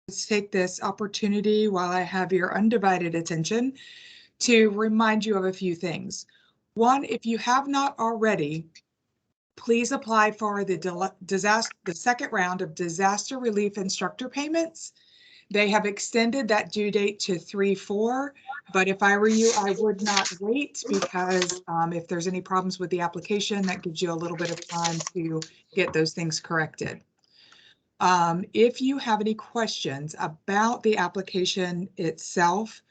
take this opportunity while I have your undivided attention to remind you of a few things. One, if you have not already, please apply for the second round of disaster relief instructor payments. They have extended that due date to 3/4, but if I were you, I would not wait because if there's any problems with the application, that gives you a little bit of time to get those things corrected. If you have any questions about the application itself,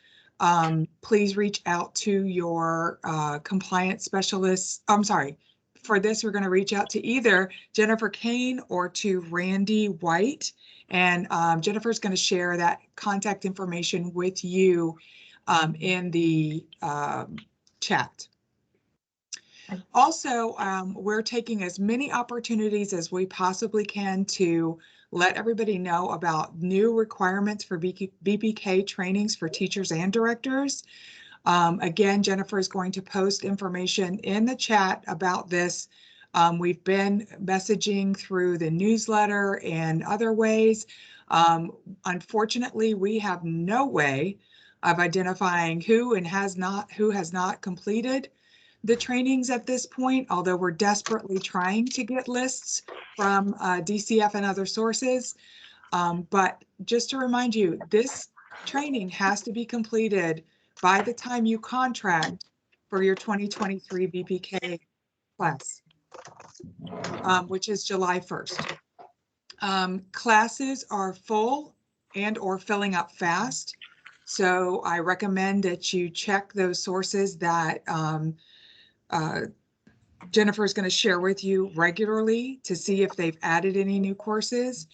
please reach out to your compliance specialist. I'm sorry, for this, we're going to reach out to either Jennifer Kane or to Randy White. And Jennifer's going to share that contact information with you in the chat. Also, we're taking as many opportunities as we possibly can to let everybody know about new requirements for BPK trainings for teachers and directors. Again, Jennifer is going to post information in the chat about this. We've been messaging through the newsletter and other ways. Unfortunately, we have no way of identifying who has not completed the trainings at this point, although we're desperately trying to get lists from DCF and other sources. But just to remind you, this training has to be completed by the time you contract for your 2023 BPK class, which is July 1st. Classes are full and or filling up fast. So I recommend that you check those sources that Jennifer is going to share with you regularly to see if they've added any new courses.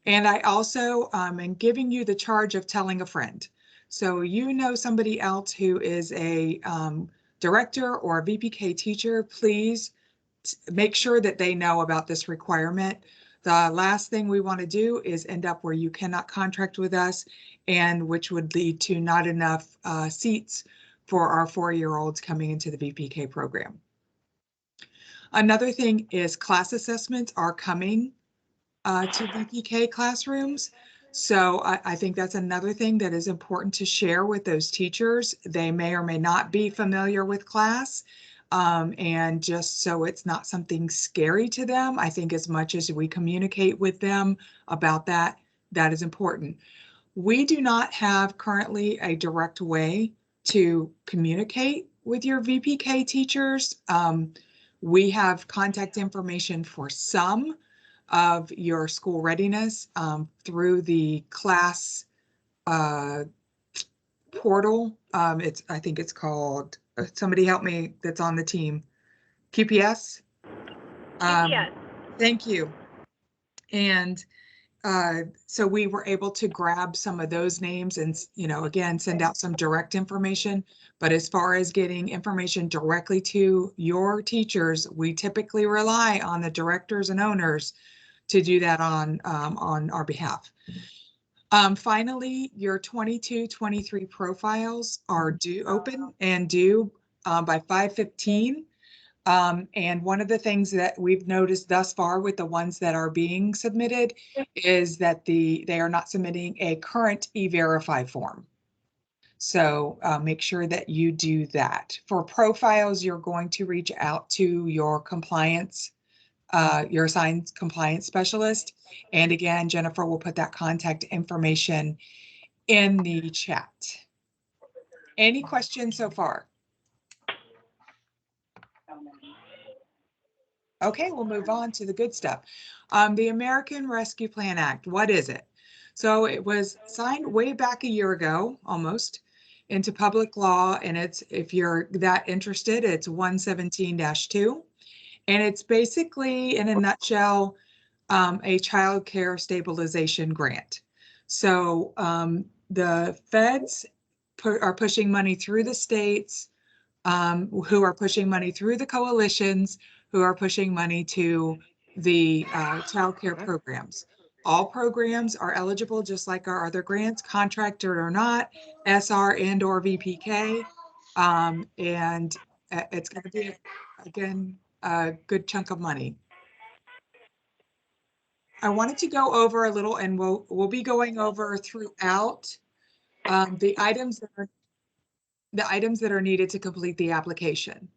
And I also am giving you the charge of telling a friend. So you know somebody else who is a director or a VPK teacher, please make sure that they know about this requirement. The last thing we want to do is end up where you cannot contract with us, and which would lead to not enough seats for our 4-year-olds coming into the VPK program. Another thing is class assessments are coming to VPK classrooms. So I think that's another thing that is important to share with those teachers. They may or may not be familiar with class. And just so it's not something scary to them, I think as much as we communicate with them about that, that is important. We do not have currently a direct way to communicate with your VPK teachers. We have contact information for some of your school readiness through the class portal. I think it's called, somebody help me that's on the team, QPS? QPS. Thank you. And so we were able to grab some of those names and, again, send out some direct information. But as far as getting information directly to your teachers, we typically rely on the directors and owners to do that on our behalf. Finally, your 22-23 profiles are open and due by 5/15. And one of the things that we've noticed thus far with the ones that are being submitted is that they are not submitting a current E-Verify form. So make sure that you do that. For profiles, you're going to reach out to your compliance, your assigned compliance specialist. And again, Jennifer will put that contact information in the chat. Any questions so far? Okay, we'll move on to the good stuff. The American Rescue Plan Act, what is it? So it was signed way back a year ago, almost, into public law. And it's, if you're that interested, it's 117-2. And it's basically, in a nutshell, a child care stabilization grant. So the feds are pushing money through the states, who are pushing money through the coalitions, who are pushing money to the child care programs. All programs are eligible, just like our other grants, contracted or not, SR and or VPK. And it's going to be, again, a good chunk of money. I wanted to go over a little, and we'll be going over throughout the items that are needed to complete the application.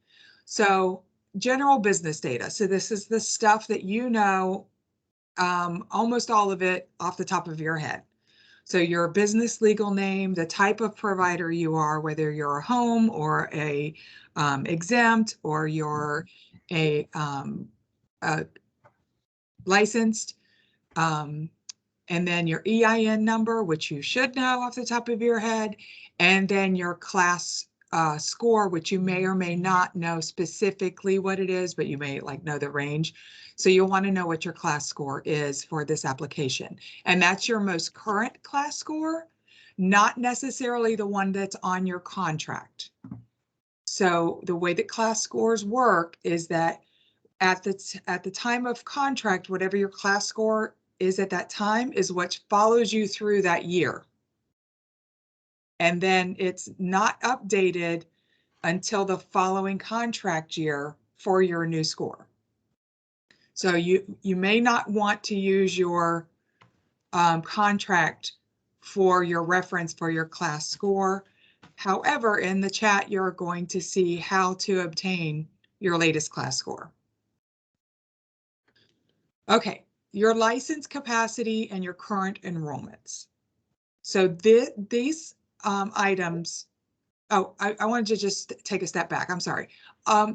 So general business data. So this is the stuff that you know, almost all of it off the top of your head. So your business legal name, the type of provider you are, whether you're a home or a exempt, or you're a licensed, and then your EIN number, which you should know off the top of your head, and then your class score, which you may or may not know specifically what it is, but you may know the range. So you'll want to know what your class score is for this application. And that's your most current class score, not necessarily the one that's on your contract. So the way that class scores work is that at the time of contract, whatever your class score is at that time is what follows you through that year. And then it's not updated until the following contract year for your new score. So you may not want to use your contract for your reference for your class score. However, in the chat, you're going to see how to obtain your latest class score. Okay, your license capacity and your current enrollments. So these items, I wanted to just take a step back. I'm sorry.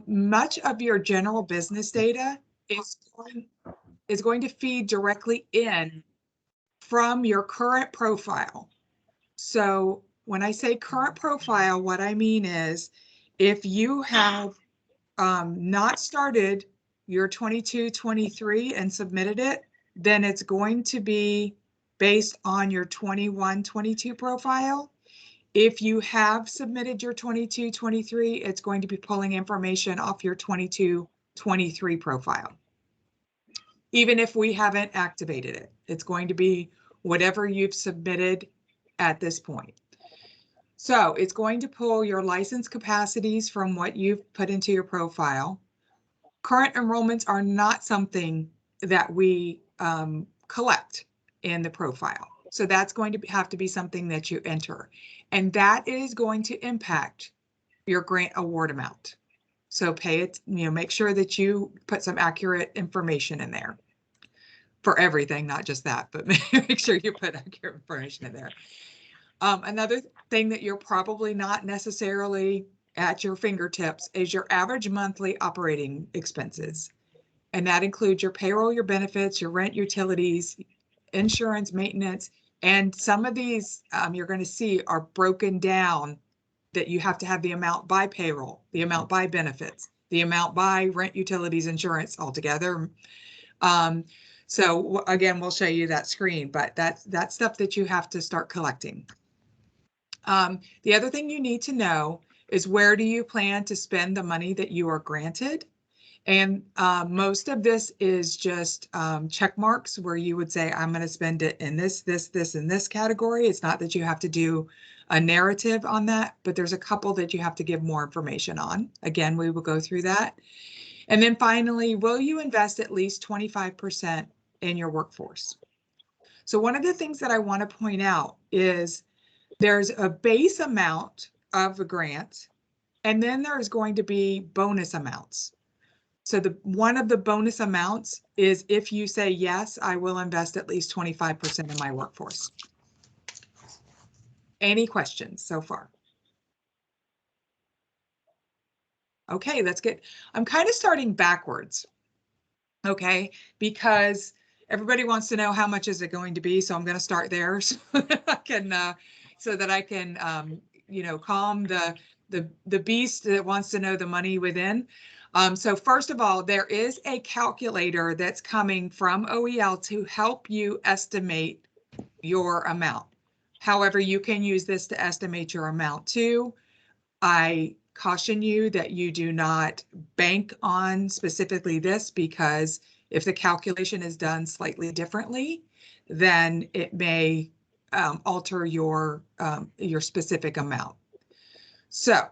Much of your general business data is going to feed directly in from your current profile. So when I say current profile, what I mean is if you have not started your 22-23 and submitted it, then it's going to be based on your 21-22 profile. If you have submitted your 22-23, it's going to be pulling information off your 22-23 profile. Even if we haven't activated it, it's going to be whatever you've submitted at this point. So it's going to pull your license capacities from what you've put into your profile. Current enrollments are not something that we collect in the profile. So that's going to have to be something that you enter. And that is going to impact your grant award amount. So pay it, make sure that you put some accurate information in there for everything, not just that, but make sure you put accurate information in there. Another thing that you're probably not necessarily at your fingertips is your average monthly operating expenses. And that includes your payroll, your benefits, your rent, utilities, insurance, maintenance. And some of these you're going to see are broken down that you have to have the amount by payroll, the amount by benefits, the amount by rent, utilities, insurance altogether. So again, we'll show you that screen, but that's stuff that you have to start collecting. The other thing you need to know is where do you plan to spend the money that you are granted? And most of this is just check marks where you would say, I'm going to spend it in this, and this category. It's not that you have to do a narrative on that, but there's a couple that you have to give more information on. Again, we will go through that. And then finally, will you invest at least 25% in your workforce? So one of the things that I want to point out is there's a base amount of the grant, and then there's going to be bonus amounts. So one of the bonus amounts is if you say, yes, I will invest at least 25% in my workforce. Any questions so far? Okay, that's good. I'm kind of starting backwards, okay, because everybody wants to know how much is it going to be. So I'm going to start there so that I can, calm the beast that wants to know the money within. So first of all, there is a calculator that's coming from OEL to help you estimate your amount. However, you can use this to estimate your amount too. I caution you that you do not bank on specifically this, because if the calculation is done slightly differently, then it may alter your specific amount. So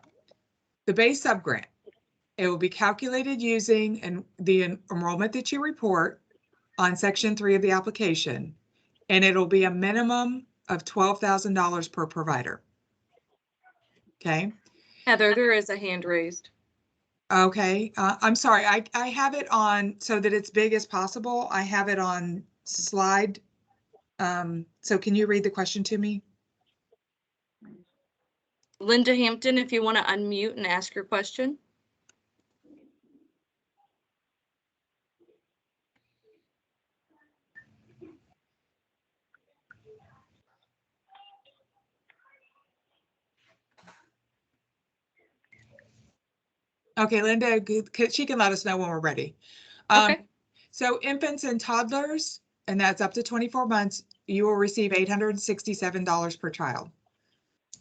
the base subgrant, it will be calculated using the enrollment that you report, on section 3 of the application, and it'll be a minimum of $12,000 per provider. Okay. Heather, there is a hand raised. Okay, I'm sorry, I have it on so that it's big as possible. I have it on slide. So can you read the question to me? Linda Hampton, if you want to unmute and ask your question. Okay, Linda, she can let us know when we're ready. Okay. So infants and toddlers, and that's up to 24 months, you will receive $867 per child.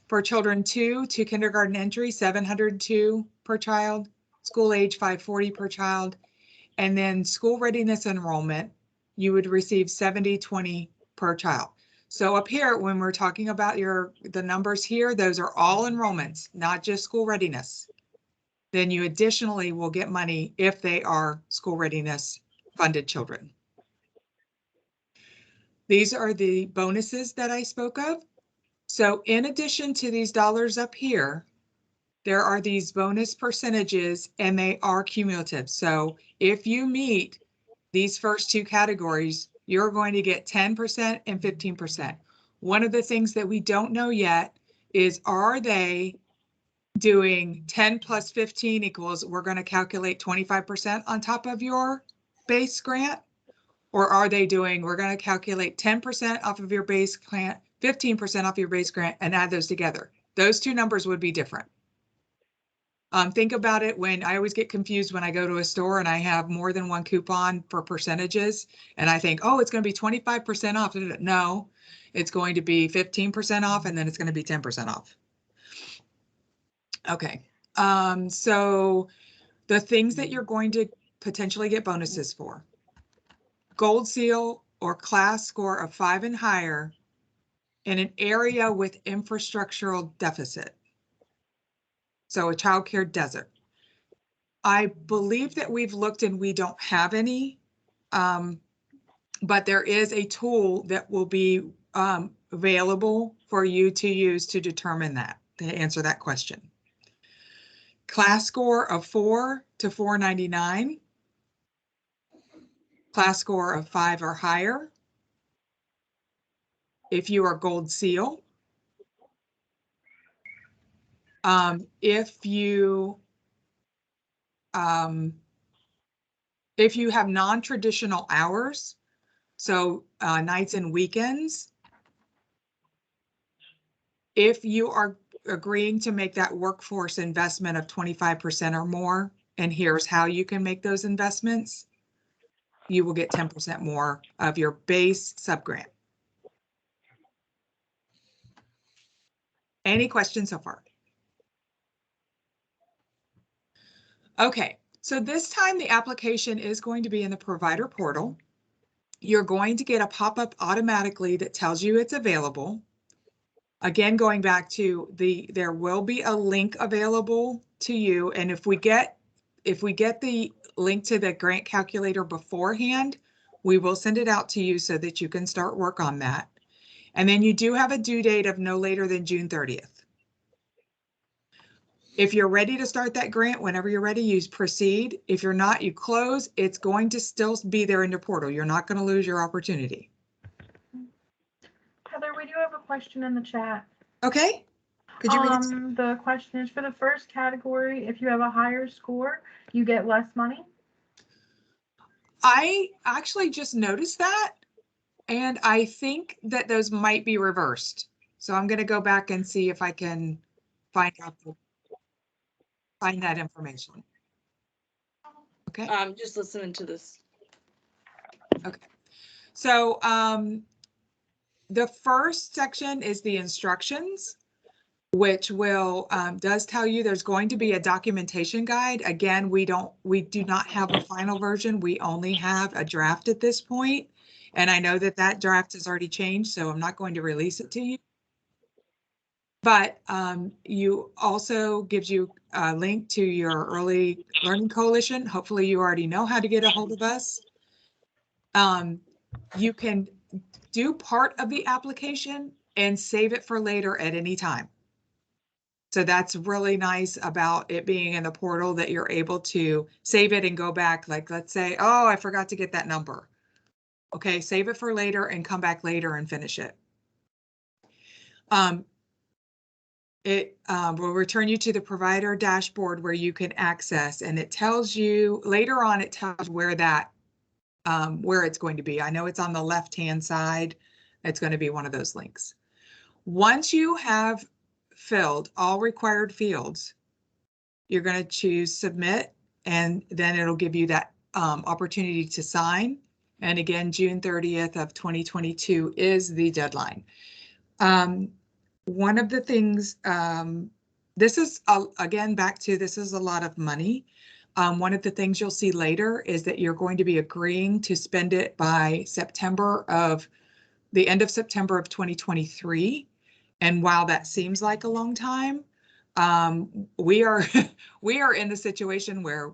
For children 2 to kindergarten entry, $702 per child, school age $540 per child, and then school readiness enrollment, you would receive $70.20 per child. So up here, when we're talking about the numbers here, those are all enrollments, not just school readiness. Then you additionally will get money if they are school readiness funded children. These are the bonuses that I spoke of. So in addition to these dollars up here, there are these bonus percentages and they are cumulative. So if you meet these first two categories, you're going to get 10% and 15%. One of the things that we don't know yet is, are they doing 10 plus 15 equals, we're going to calculate 25% on top of your base grant? Or are they doing, we're going to calculate 10% off of your base grant, 15% off your base grant, and add those together? Those two numbers would be different. Think about it when I always get confused when I go to a store and I have more than one coupon for percentages, and I think, oh, it's going to be 25% off. No, it's going to be 15% off, and then it's going to be 10% off. Okay, so the things that you're going to potentially get bonuses for: gold seal or class score of 5 and higher in an area with infrastructural deficit. So a childcare desert. I believe that we've looked and we don't have any, but there is a tool that will be available for you to use to determine that, to answer that question. Class score of 4 to 499. Class score of 5 or higher. If you are gold seal. If you have non-traditional hours, so nights and weekends, if you are agreeing to make that workforce investment of 25% or more, and here's how you can make those investments, you will get 10% more of your base subgrant. Any questions so far? Okay, so this time the application is going to be in the provider portal. You're going to get a pop-up automatically that tells you it's available. Again, going back to there will be a link available to you, and if we get the link to the grant calculator beforehand, we will send it out to you so that you can start work on that. And then you do have a due date of no later than June 30th. If you're ready to start that grant, whenever you're ready, you proceed. If you're not, you close. It's going to still be there in your portal. You're not going to lose your opportunity. Heather, we do have a question in the chat. Okay. Could you read it? The question is, for the first category, if you have a higher score, you get less money? I actually just noticed that, and I think that those might be reversed. So I'm going to go back and see if I can find that information. Okay. I'm just listening to this. Okay. So the first section is the instructions, which will does tell you there's going to be a documentation guide. Again, we do not have a final version. We only have a draft at this point. And I know that draft has already changed, so I'm not going to release it to you. But you also gives you a link to your Early Learning Coalition. Hopefully you already know how to get a hold of us. You can do part of the application and save it for later at any time. So that's really nice about it being in the portal, that you're able to save it and go back. Like, let's say, oh, I forgot to get that number. Okay, save it for later and come back later and finish it. It will return you to the provider dashboard where you can access, and it tells you later on, it tells where that where it's going to be. I know it's on the left-hand side. It's going to be one of those links. Once you have filled all required fields, you're going to choose submit, and then it'll give you that opportunity to sign. And again, June 30th of 2022 is the deadline. One of the things, this is, again, back to this is a lot of money. One of the things you'll see later is that you're going to be agreeing to spend it by the end of September of 2023. And while that seems like a long time, we are in the situation where,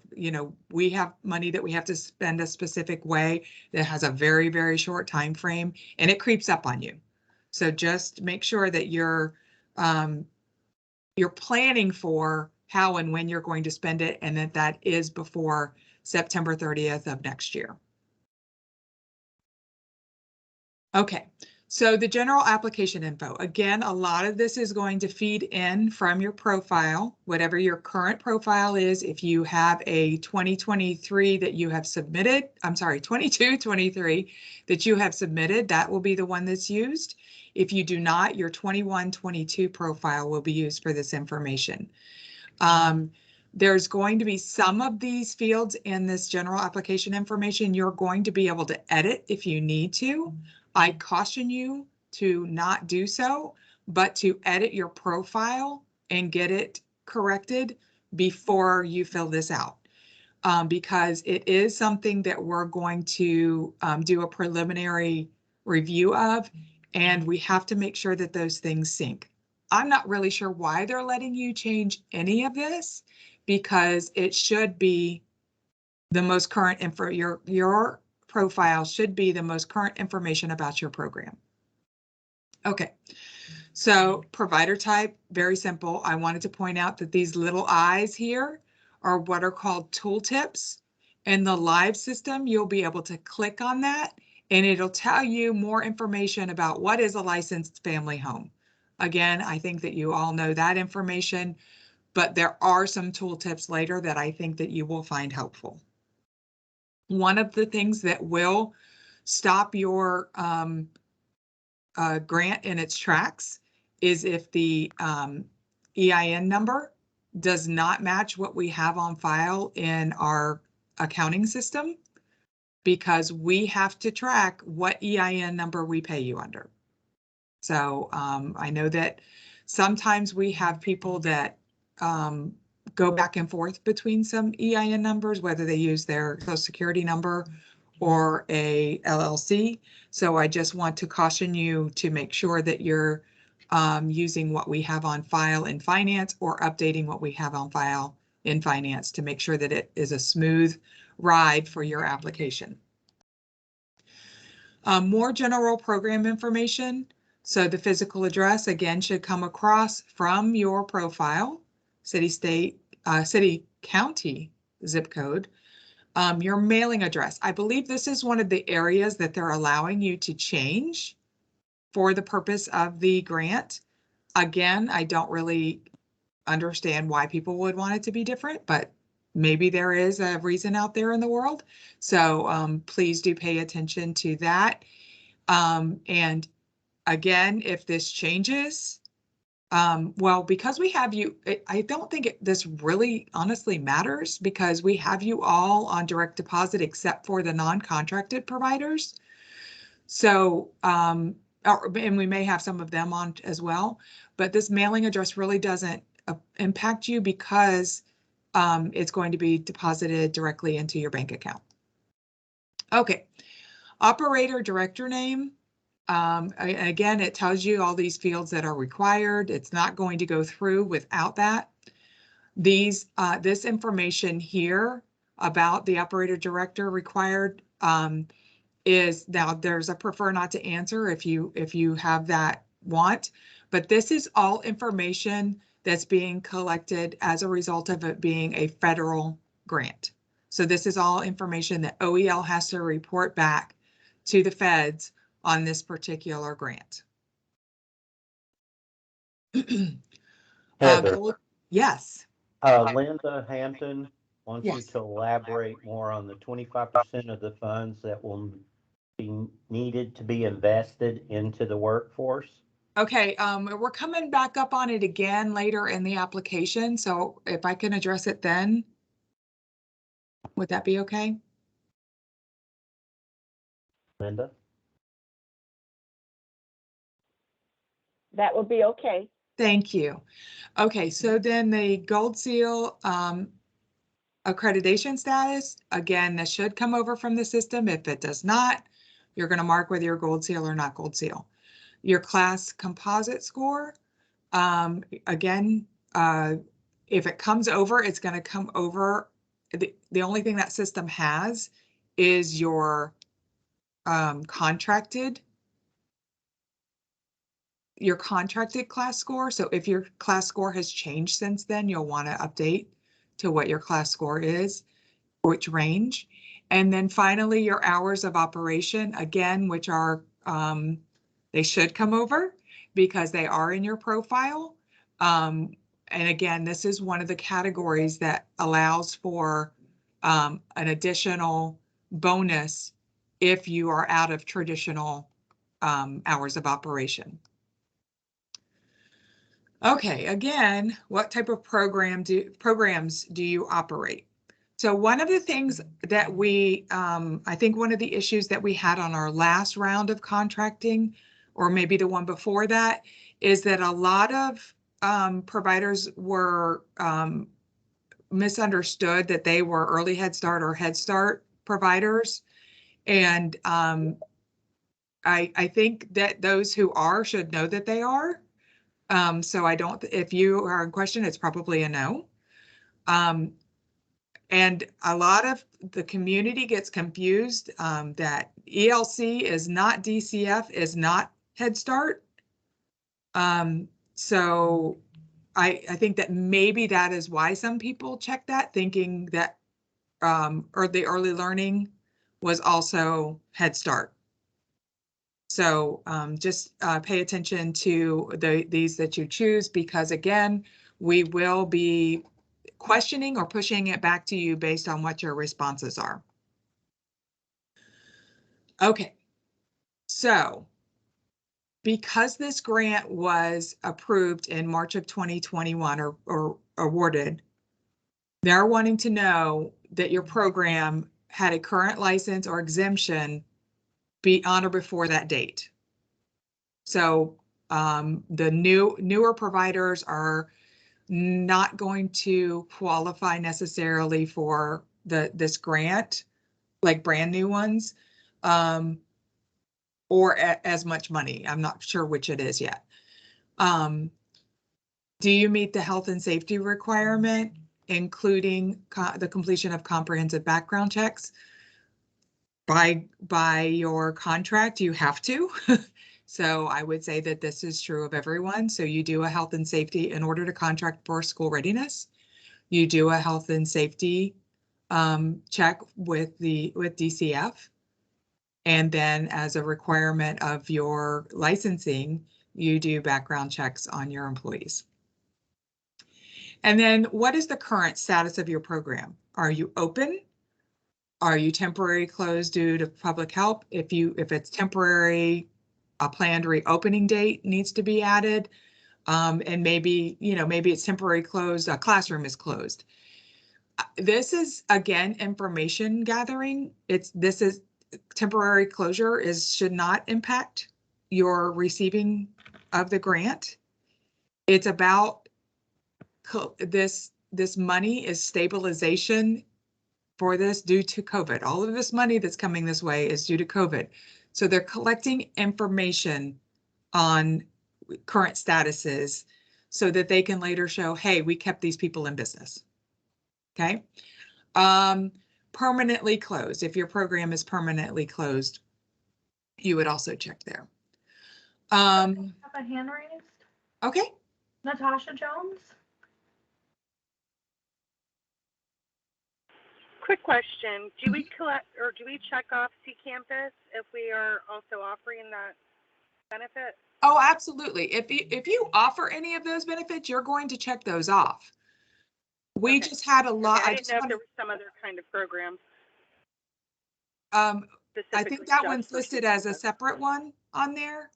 we have money that we have to spend a specific way that has a very, very short time frame, and it creeps up on you. So just make sure that you're planning for how and when you're going to spend it, and that is before September 30th of next year. Okay, so the general application info. Again, a lot of this is going to feed in from your profile, whatever your current profile is. If you have a 2023 that you have submitted, 22-23 that you have submitted, that will be the one that's used. If you do not, your 21-22 profile will be used for this information. There's going to be some of these fields in this general application information you're going to be able to edit if you need to. I caution you to not do so, but to edit your profile and get it corrected before you fill this out. Because it is something that we're going to do a preliminary review of, and we have to make sure that those things sync. I'm not really sure why they're letting you change any of this, because it should be the most current info. Your profile should be the most current information about your program. Okay, so provider type, very simple. I wanted to point out that these little eyes here are what are called tooltips. In the live system, you'll be able to click on that, and it'll tell you more information about what is a licensed family home. Again, I think that you all know that information, but there are some tooltips later that I think that you will find helpful. One of the things that will stop your grant in its tracks is if the EIN number does not match what we have on file in our accounting system, because we have to track what EIN number we pay you under. So I know that sometimes we have people that go back and forth between some EIN numbers, whether they use their Social Security number or a LLC. So I just want to caution you to make sure that you're using what we have on file in finance, or updating what we have on file in finance to make sure that it is a smooth ride for your application. More general program information. So the physical address, again, should come across from your profile, city, state, city, county, zip code. Your mailing address. I believe this is one of the areas that they're allowing you to change for the purpose of the grant. Again, I don't really understand why people would want it to be different, but maybe there is a reason out there in the world. So please do pay attention to that. And again, if this changes, well, because we have you, I don't think this really honestly matters, because we have you all on direct deposit except for the non-contracted providers. So, and we may have some of them on as well, but this mailing address really doesn't impact you, because it's going to be deposited directly into your bank account. Okay, operator director name. Again, it tells you all these fields that are required. It's not going to go through without that. This information here about the operator director required is now there's a prefer not to answer if you have that want, but this is all information that's being collected as a result of it being a federal grant. So this is all information that OEL has to report back to the feds on this particular grant. Heather, Yes. Linda Hampton wants you Yes. to elaborate more on the 25% of the funds that will be needed to be invested into the workforce. Okay, we're coming back up on it again later in the application, so if I can address it then, would that be okay? Linda? That would be okay. Thank you. Okay, so then the Gold Seal accreditation status, again, this should come over from the system. If it does not, you're going to mark whether you're Gold Seal or not Gold Seal. Your class composite score, again, if it comes over, it's going to come over. The only thing that system has is your contracted class score. So if your class score has changed since then, you'll want to update to what your class score is, which range. And then finally, your hours of operation, again, which are, they should come over because they are in your profile. And again, this is one of the categories that allows for an additional bonus if you are out of traditional hours of operation. Okay, again, what type of programs do you operate? So one of the things that we, I think one of the issues that we had on our last round of contracting, or maybe the one before that, is that a lot of providers were misunderstood that they were early Head Start or Head Start providers. And I think that those who are should know that they are. So I don't, if you are in question, it's probably a no. And a lot of the community gets confused that ELC is not DCF, is not Head Start. So I think that maybe that is why some people check that, thinking that or the early learning was also Head Start. So just pay attention to these that you choose, because again, we will be questioning or pushing it back to you based on what your responses are. Okay, so because this grant was approved in March of 2021 or awarded, they're wanting to know that your program had a current license or exemption be on or before that date. So the newer providers are not going to qualify necessarily for this grant, like brand new ones, or as much money. I'm not sure which it is yet. Do you meet the health and safety requirement, including the completion of comprehensive background checks? By your contract, you have to. So I would say that this is true of everyone. So you do a health and safety in order to contract for school readiness. You do a health and safety check with DCF. And then as a requirement of your licensing, you do background checks on your employees. And then what is the current status of your program? Are you open? Are you temporary closed due to public health? If it's temporary, a planned reopening date needs to be added. And maybe it's temporary closed, a classroom is closed. This is, again, information gathering. This is temporary closure should not impact your receiving of the grant. It's about this money is stabilization for this due to COVID. All of this money that's coming this way is due to COVID. So they're collecting information on current statuses so that they can later show, hey, we kept these people in business. Okay. Permanently closed. If your program is permanently closed, you would also check there. Have a hand raised. Okay. Natasha Jones? Quick question. Do we collect or do we check off C Campus if we are also offering that benefit? Oh, absolutely. If you offer any of those benefits, you're going to check those off. We Okay. just had a lot. I didn't know if there was some other kind of program I specifically think that just one's for listed C as a Campus. separate one on there.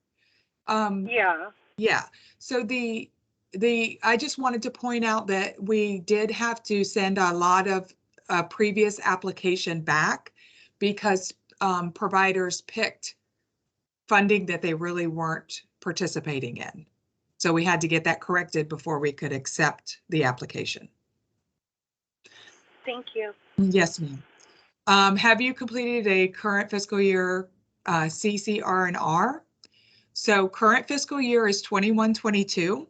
Yeah. Yeah. So I just wanted to point out that we did have to send a lot of previous application back because providers picked funding that they really weren't participating in. So we had to get that corrected before we could accept the application. Thank you. Yes, ma'am. Have you completed a current fiscal year CCR&R? So current fiscal year is 21-22.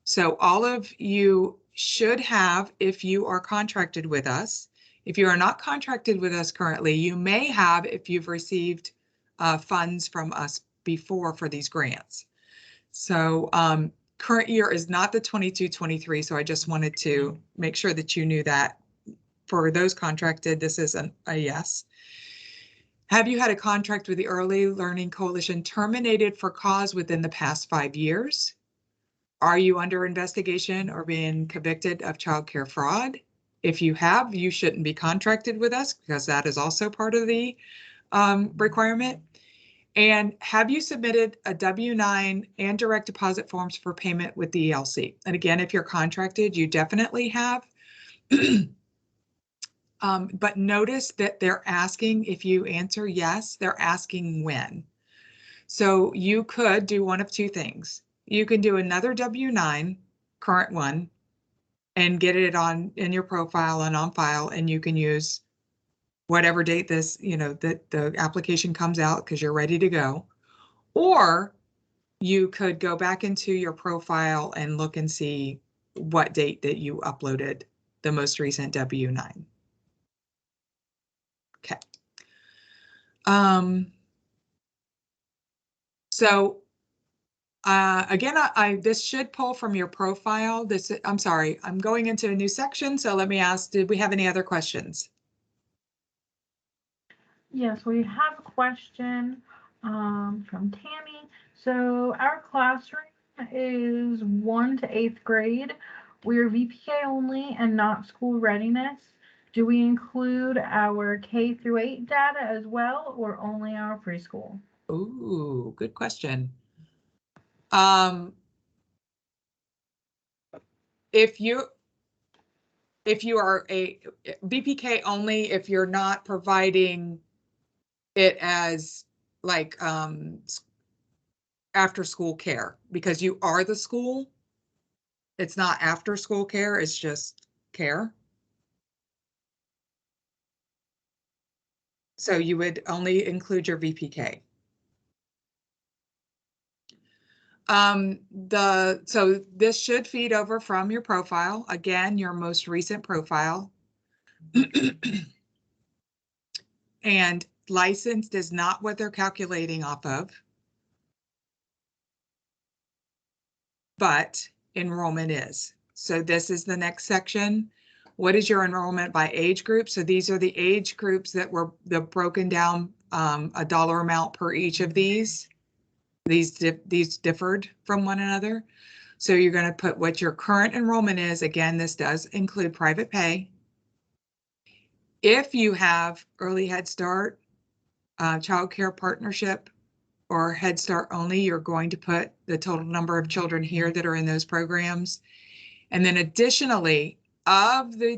So all of you should have, if you are contracted with us. If you are not contracted with us currently, you may have if you've received funds from us before for these grants. So current year is not the 22-23. So I just wanted to make sure that you knew that. For those contracted, this is a yes. Have you had a contract with the Early Learning Coalition terminated for cause within the past 5 years? Are you under investigation or being convicted of child care fraud? If you have, you shouldn't be contracted with us because that is also part of the requirement. And have you submitted a W-9 and direct deposit forms for payment with the ELC? And again, if you're contracted, you definitely have. But notice that they're asking, if you answer yes, they're asking when. So you could do one of two things. You can do another W-9, current one, and get it in your profile and on file, and you can use whatever date this, that the application comes out because you're ready to go. Or you could go back into your profile and look and see what date that you uploaded the most recent W-9. Okay. So again, this should pull from your profile. I'm sorry, I'm going into a new section. So let me ask, did we have any other questions? Yes, we have a question from Tammy. So our classroom is 1 to 8th grade. We are VPK only and not school readiness. Do we include our K through 8 data as well, or only our preschool? Ooh, good question. If you are a VPK only, if you're not providing it as like after school care, because you are the school, it's not after school care, it's just care. So you would only include your VPK. So this should feed over from your profile. Again, your most recent profile. And licensed is not what they're calculating off of, but enrollment is. So this is the next section. What is your enrollment by age group? So these are the age groups that were broken down a dollar amount per each of these. These differed from one another. So you're going to put what your current enrollment is. Again, this does include private pay. If you have early Head Start, child care partnership, or Head Start only, you're going to put the total number of children here that are in those programs. And then additionally, of the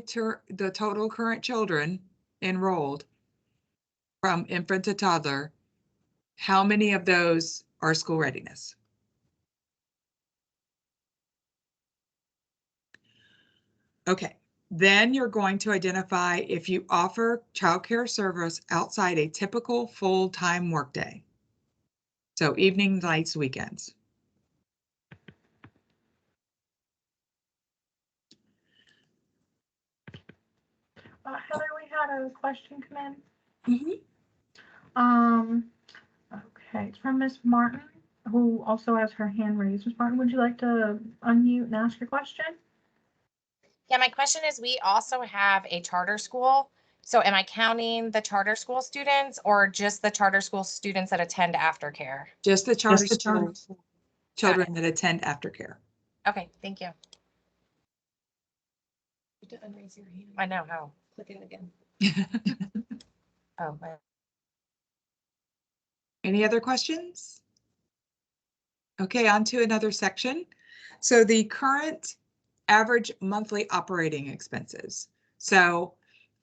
total current children enrolled from infant to toddler, how many of those are school readiness? Okay, then you're going to identify if you offer childcare service outside a typical full-time workday. So evenings, nights, weekends. Heather, we had a question come in. Mm-hmm. Okay. Okay, it's from Miss Martin, who also has her hand raised. Miss Martin, would you like to unmute and ask your question? Yeah, my question is, we also have a charter school. So am I counting the charter school students or just the charter school students that attend aftercare? Just the charter the charter school children that attend aftercare. Okay, thank you. To unraise your hand, I know how. click it again. Oh, my. Any other questions? Okay, on to another section. So the current average monthly operating expenses. So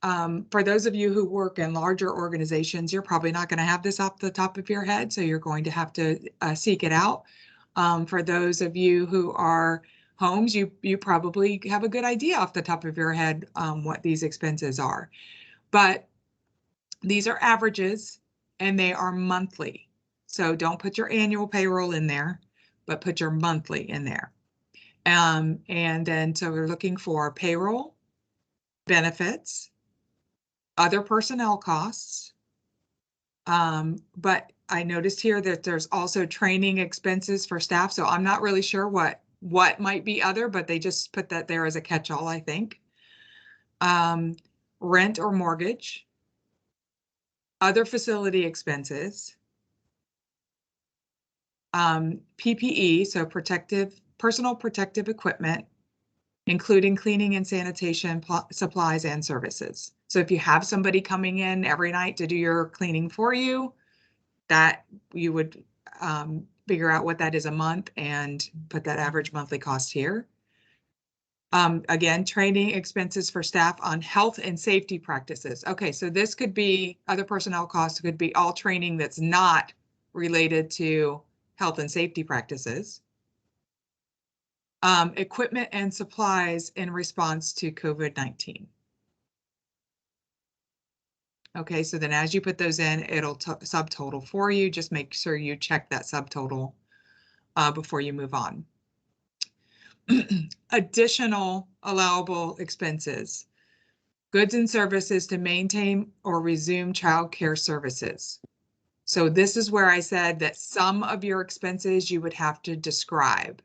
for those of you who work in larger organizations, you're probably not going to have this off the top of your head, so you're going to have to seek it out. For those of you who are homes, you probably have a good idea off the top of your head what these expenses are. But these are averages and they are monthly. So don't put your annual payroll in there, but put your monthly in there. And then so we're looking for payroll, benefits, other personnel costs. But I noticed here that there's also training expenses for staff. So I'm not really sure what might be other, but they just put that there as a catch-all, I think. Rent or mortgage, other facility expenses, PPE, so personal protective equipment, including cleaning and sanitation supplies and services. So if you have somebody coming in every night to do your cleaning for you, that you would figure out what that is a month and put that average monthly cost here. Again, training expenses for staff on health and safety practices. Okay, so this could be other personnel costs, could be all training that's not related to health and safety practices. Equipment and supplies in response to COVID-19. Okay, so then as you put those in, it'll subtotal for you. Just make sure you check that subtotal before you move on. Additional allowable expenses. Goods and services to maintain or resume child care services. So this is where I said that some of your expenses you would have to describe.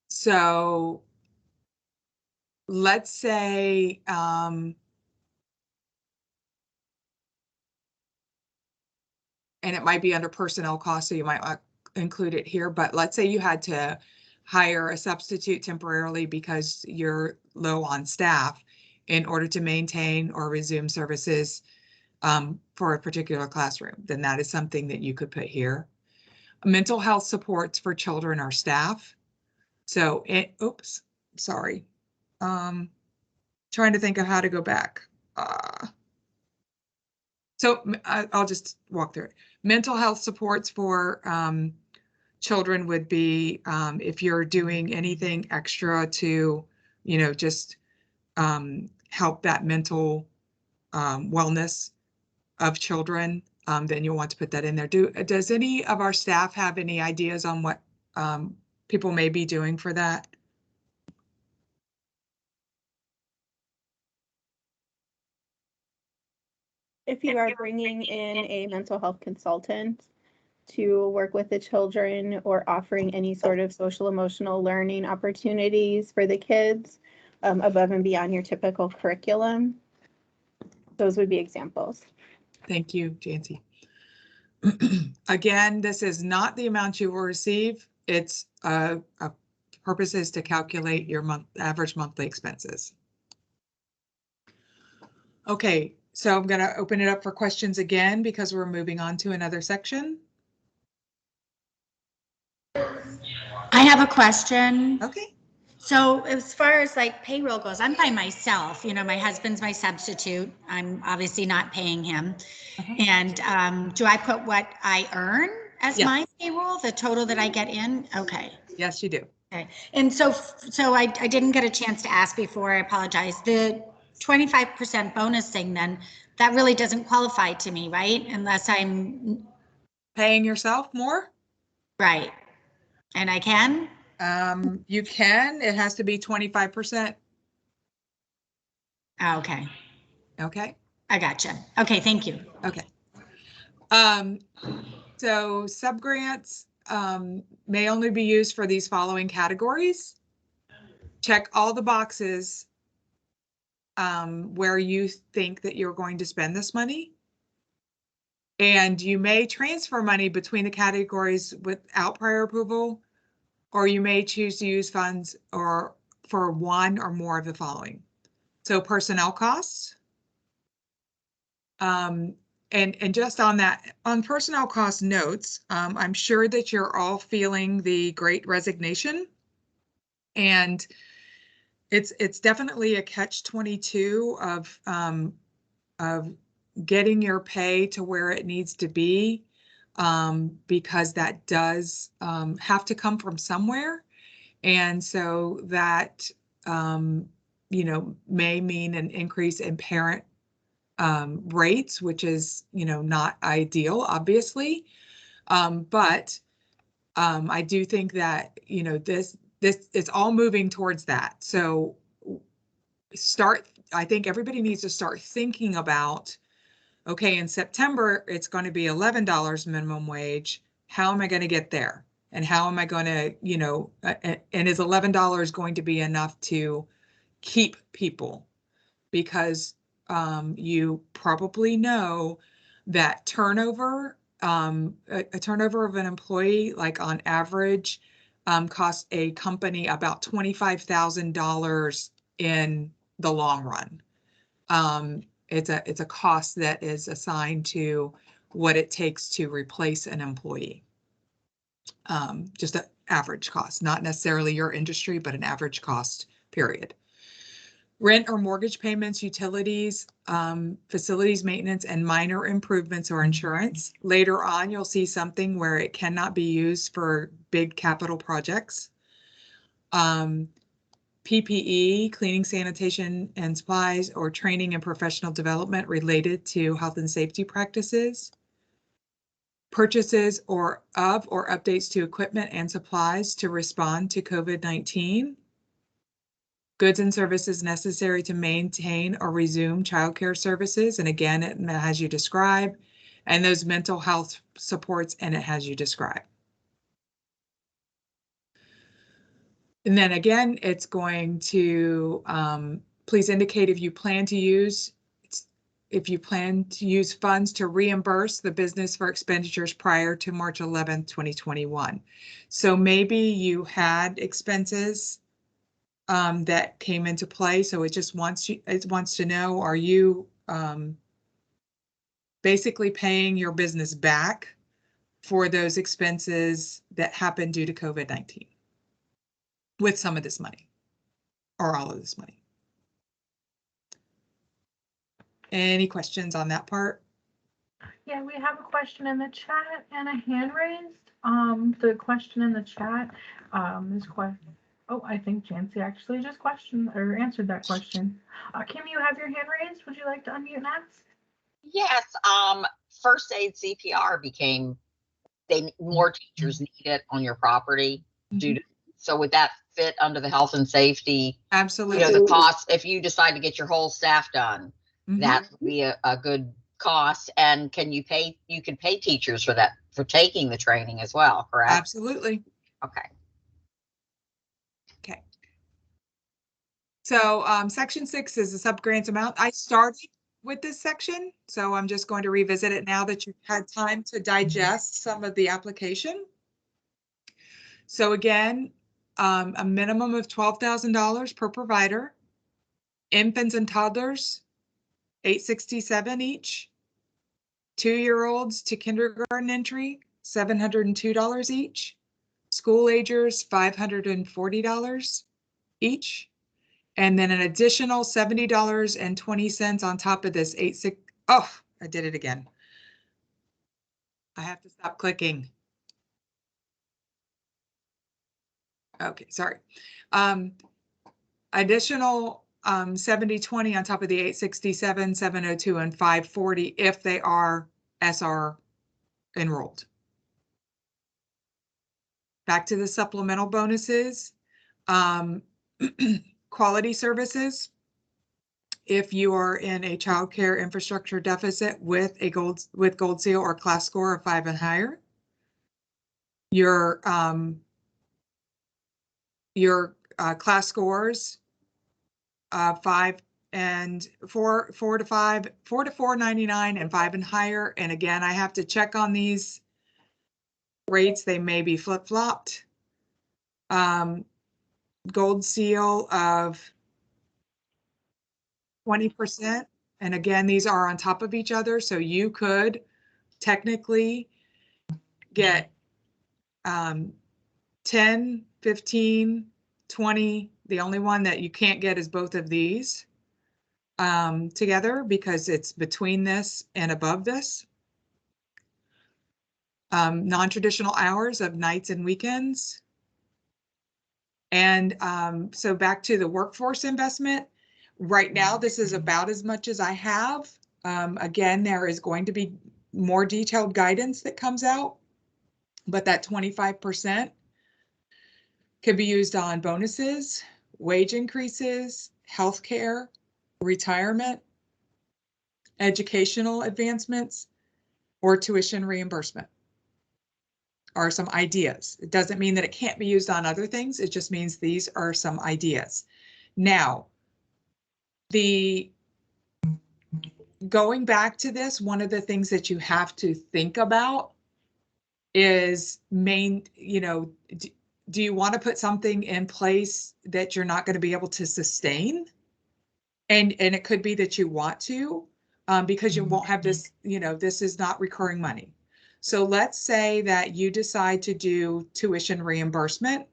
So let's say, and it might be under personnel costs, so you might not include it here, but let's say you had to hire a substitute temporarily because you're low on staff in order to maintain or resume services for a particular classroom, then that is something that you could put here. Mental health supports for children or staff. So, oops, sorry. Trying to think of how to go back. So I'll just walk through it. Mental health supports for children would be if you're doing anything extra to, just help that mental wellness of children, then you'll want to put that in there. Does any of our staff have any ideas on what people may be doing for that? If you are bringing in a mental health consultant to work with the children or offering any sort of social emotional learning opportunities for the kids above and beyond your typical curriculum, those would be examples. Thank you, Jancy. Again, this is not the amount you will receive. It's a purpose is to calculate your average monthly expenses. Okay, so I'm going to open it up for questions again because we're moving on to another section. I have a question. Okay. So as far as like payroll goes, I'm by myself. My husband's my substitute. I'm obviously not paying him. And do I put what I earn as my payroll, the total that I get in? Okay. Yes, you do. Okay. And so I didn't get a chance to ask before. I apologize. The 25% bonus thing, then that really doesn't qualify to me, right? Unless I'm paying yourself more. Right. And I can? You can. It has to be 25%. Okay. Okay. I gotcha. Okay, thank you. Okay. So subgrants may only be used for these following categories. Check all the boxes where you think that you're going to spend this money. And you may transfer money between the categories without prior approval, or you may choose to use funds or for one or more of the following. So personnel costs. And just on that, on personnel cost notes, I'm sure that you're all feeling the Great Resignation, and it's definitely a catch-22 of getting your pay to where it needs to be, because that does have to come from somewhere, and so that may mean an increase in parent rates, which is, not ideal, obviously. But I do think that, this is all moving towards that. So I think everybody needs to start thinking about, okay, in September, it's going to be $11 minimum wage. How am I going to get there? And how am I going to, and is $11 going to be enough to keep people? Because you probably know that turnover, a turnover of an employee, like on average, costs a company about $25,000 in the long run. It's a cost that is assigned to what it takes to replace an employee. Just an average cost, not necessarily your industry, but an average cost, period. Rent or mortgage payments, utilities, facilities maintenance, and minor improvements or insurance. Later on, you'll see something where it cannot be used for big capital projects. PPE, cleaning, sanitation, and supplies, or training and professional development related to health and safety practices. Purchases or updates to equipment and supplies to respond to COVID-19. Goods and services necessary to maintain or resume childcare services. And again, it has you describe. And those mental health supports, and it has you describe. And then again, it's going to please indicate if you plan to use funds to reimburse the business for expenditures prior to March 11th, 2021. So maybe you had expenses that came into play, so it wants to know, are you basically paying your business back for those expenses that happened due to COVID-19 with some of this money or all of this money? Any questions on that part? Yeah, we have a question in the chat and a hand raised. The question in the chat is oh, I think Jancy actually just answered that question. Kim, you have your hand raised. Would you like to unmute and ask? Yes, first aid CPR more teachers need it on your property due to, so would that fit under the health and safety? Absolutely. The cost, if you decide to get your whole staff done, that would be a good cost. And you can pay teachers for that, for taking the training as well, correct? Absolutely. Okay. Okay. So section 6 is the sub-grants amount. I started with this section, so I'm just going to revisit it now that you've had time to digest some of the application. So again, a minimum of $12,000 per provider. Infants and toddlers, $867 each. 2-year-olds to kindergarten entry, $702 each. School agers, $540 each. And then an additional $70.20 on top of this oh, I did it again. I have to stop clicking. Okay, sorry. Additional 70/20 on top of the 867, 702, and 540 if they are SR enrolled. Back to the supplemental bonuses. Quality services, if you are in a child care infrastructure deficit with a gold seal or class score of 5 and higher. Your class scores 5 and 4 to 5, 4 to 4.99 and 5 and higher. And again, I have to check on these rates. They may be flip-flopped. Gold seal of 20%. And again, these are on top of each other. So you could technically get 10, 15, 20. The only one that you can't get is both of these together because it's between this and above this. Non-traditional hours of nights and weekends. And so back to the workforce investment. Right now, this is about as much as I have. Again, there is going to be more detailed guidance that comes out, but that 25% could be used on bonuses, wage increases, healthcare, retirement, educational advancements, or tuition reimbursement are some ideas. It doesn't mean that it can't be used on other things. It just means these are some ideas. Now, going back to this, one of the things that you have to think about is do you want to put something in place that you're not going to be able to sustain? And it could be that you want to, because you won't have this, this is not recurring money. So let's say that you decide to do tuition reimbursement.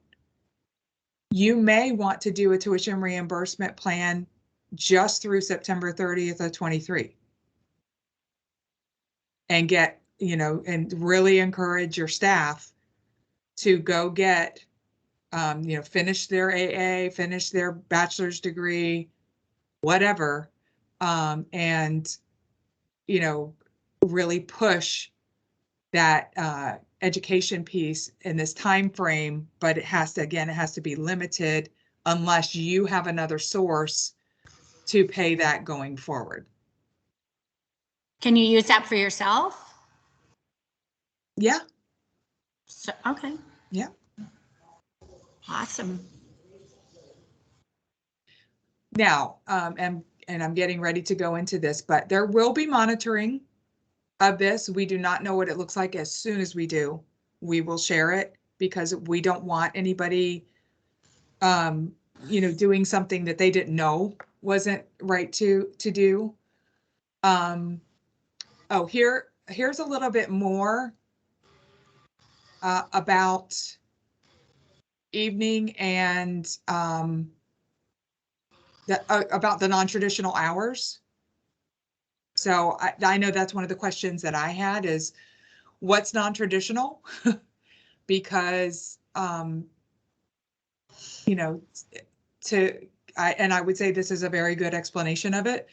You may want to do a tuition reimbursement plan just through September 30th of 23. And get, and really encourage your staff to go get, finish their AA, finish their bachelor's degree, whatever, and, really push that education piece in this time frame, but it has to be limited unless you have another source to pay that going forward. Can you use that for yourself? Yeah. So, okay. Yeah. Awesome. Now, and I'm getting ready to go into this, but there will be monitoring of this. We do not know what it looks like. As soon as we do, we will share it because we don't want anybody, doing something that they didn't know wasn't right to do. Oh, here's a little bit more about evening and about the non-traditional hours. So I know that's one of the questions that I had is what's non-traditional? Because, and I would say this is a very good explanation of it.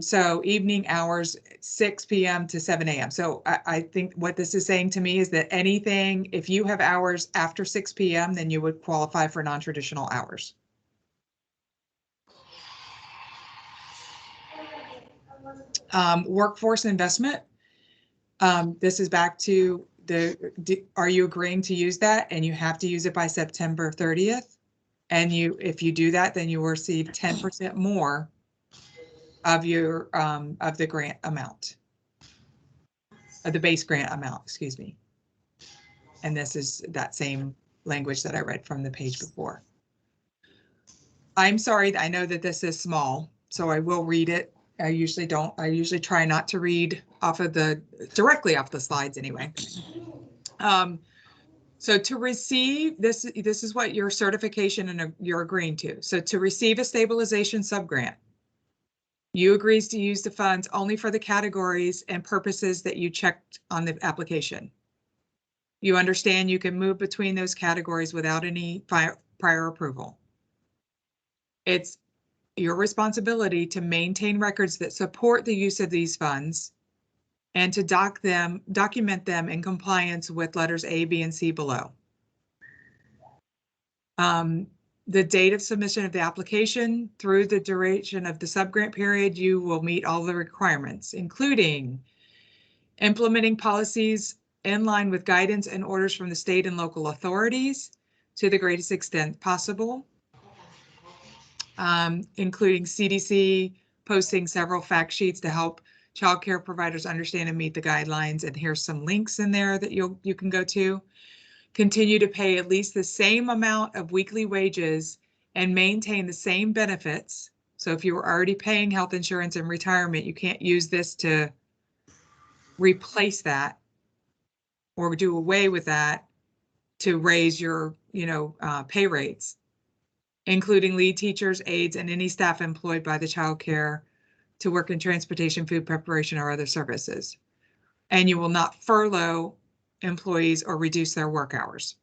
So evening hours, 6 p.m. to 7 a.m. So I think what this is saying to me is that anything, if you have hours after 6 p.m., then you would qualify for non-traditional hours. Workforce investment. This is back to are you agreeing to use that? And you have to use it by September 30th. And if you do that, then you will receive 10% more of your of the grant amount, of the base grant amount, excuse me. And this is that same language that I read from the page before. I'm sorry, I know that this is small, so I will read it. I usually don't. I usually try not to read directly off the slides anyway. So to receive this is what your certification and you're agreeing to. So to receive a stabilization subgrant, you agrees to use the funds only for the categories and purposes that you checked on the application. You understand you can move between those categories without any prior approval. It's your responsibility to maintain records that support the use of these funds and to document them in compliance with letters A, B, and C below. the date of submission of the application through the duration of the subgrant period, you will meet all the requirements, including implementing policies in line with guidance and orders from the state and local authorities to the greatest extent possible, including CDC posting several fact sheets to help child care providers understand and meet the guidelines. And here's some links in there that you can go to. Continue to pay at least the same amount of weekly wages and maintain the same benefits. So if you were already paying health insurance and retirement, you can't use this to replace that or do away with that to raise your, pay rates, including lead teachers, aides, and any staff employed by the child care to work in transportation, food preparation, or other services. And you will not furlough employees or reduce their work hours.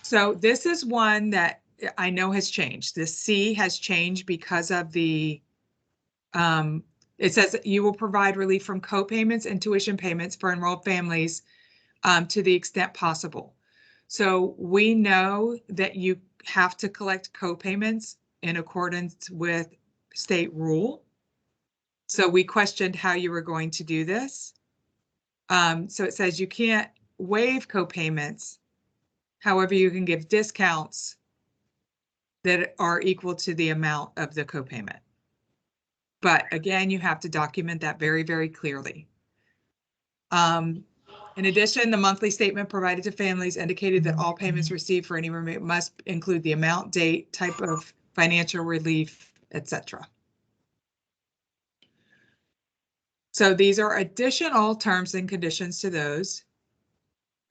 So this is one that I know has changed. This C has changed because of the, it says you will provide relief from co-payments and tuition payments for enrolled families to the extent possible. So we know that you have to collect co-payments in accordance with state rule. So we questioned how you were going to do this. So it says you can't waive co-payments. However, you can give discounts that are equal to the amount of the co-payment. But again, you have to document that very, very clearly. In addition, the monthly statement provided to families indicated that all payments received for any remit must include the amount, date, type of financial relief, etc. So these are additional terms and conditions to those.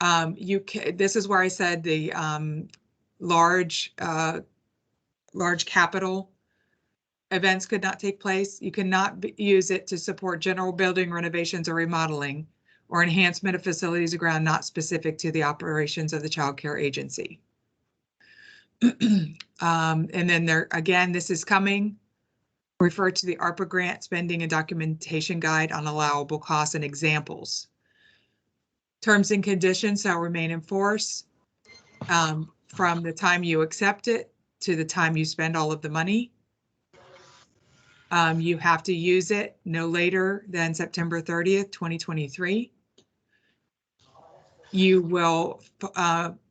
This is where I said the large capital events could not take place. You cannot use it to support general building renovations or remodeling or enhancement of facilities or ground not specific to the operations of the child care agency. And then there again, this is coming. Refer to the ARPA grant spending and documentation guide on allowable costs and examples. Terms and conditions shall remain in force from the time you accept it to the time you spend all of the money. You have to use it no later than September 30th, 2023. You will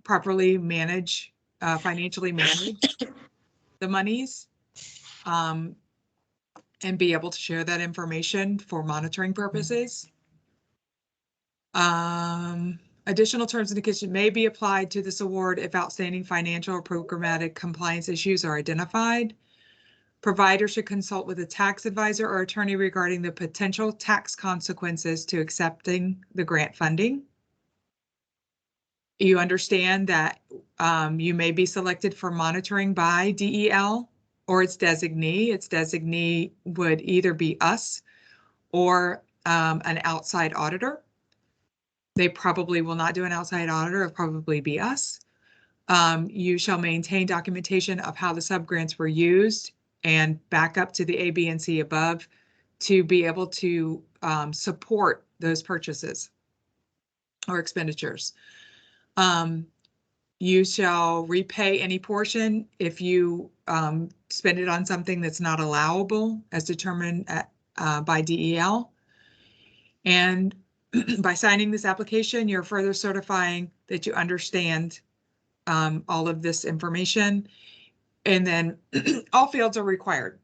properly manage, financially manage the monies and be able to share that information for monitoring purposes. Additional terms and conditions may be applied to this award if outstanding financial or programmatic compliance issues are identified. Provider should consult with a tax advisor or attorney regarding the potential tax consequences to accepting the grant funding. You understand that you may be selected for monitoring by DEL or its designee. Its designee would either be us or an outside auditor. They probably will not do an outside auditor, it'll probably be us. You shall maintain documentation of how the subgrants were used and back up to the A, B, and C above to be able to support those purchases or expenditures. You shall repay any portion if you spend it on something that's not allowable as determined by DEL. And by signing this application, you're further certifying that you understand all of this information. And then all fields are required.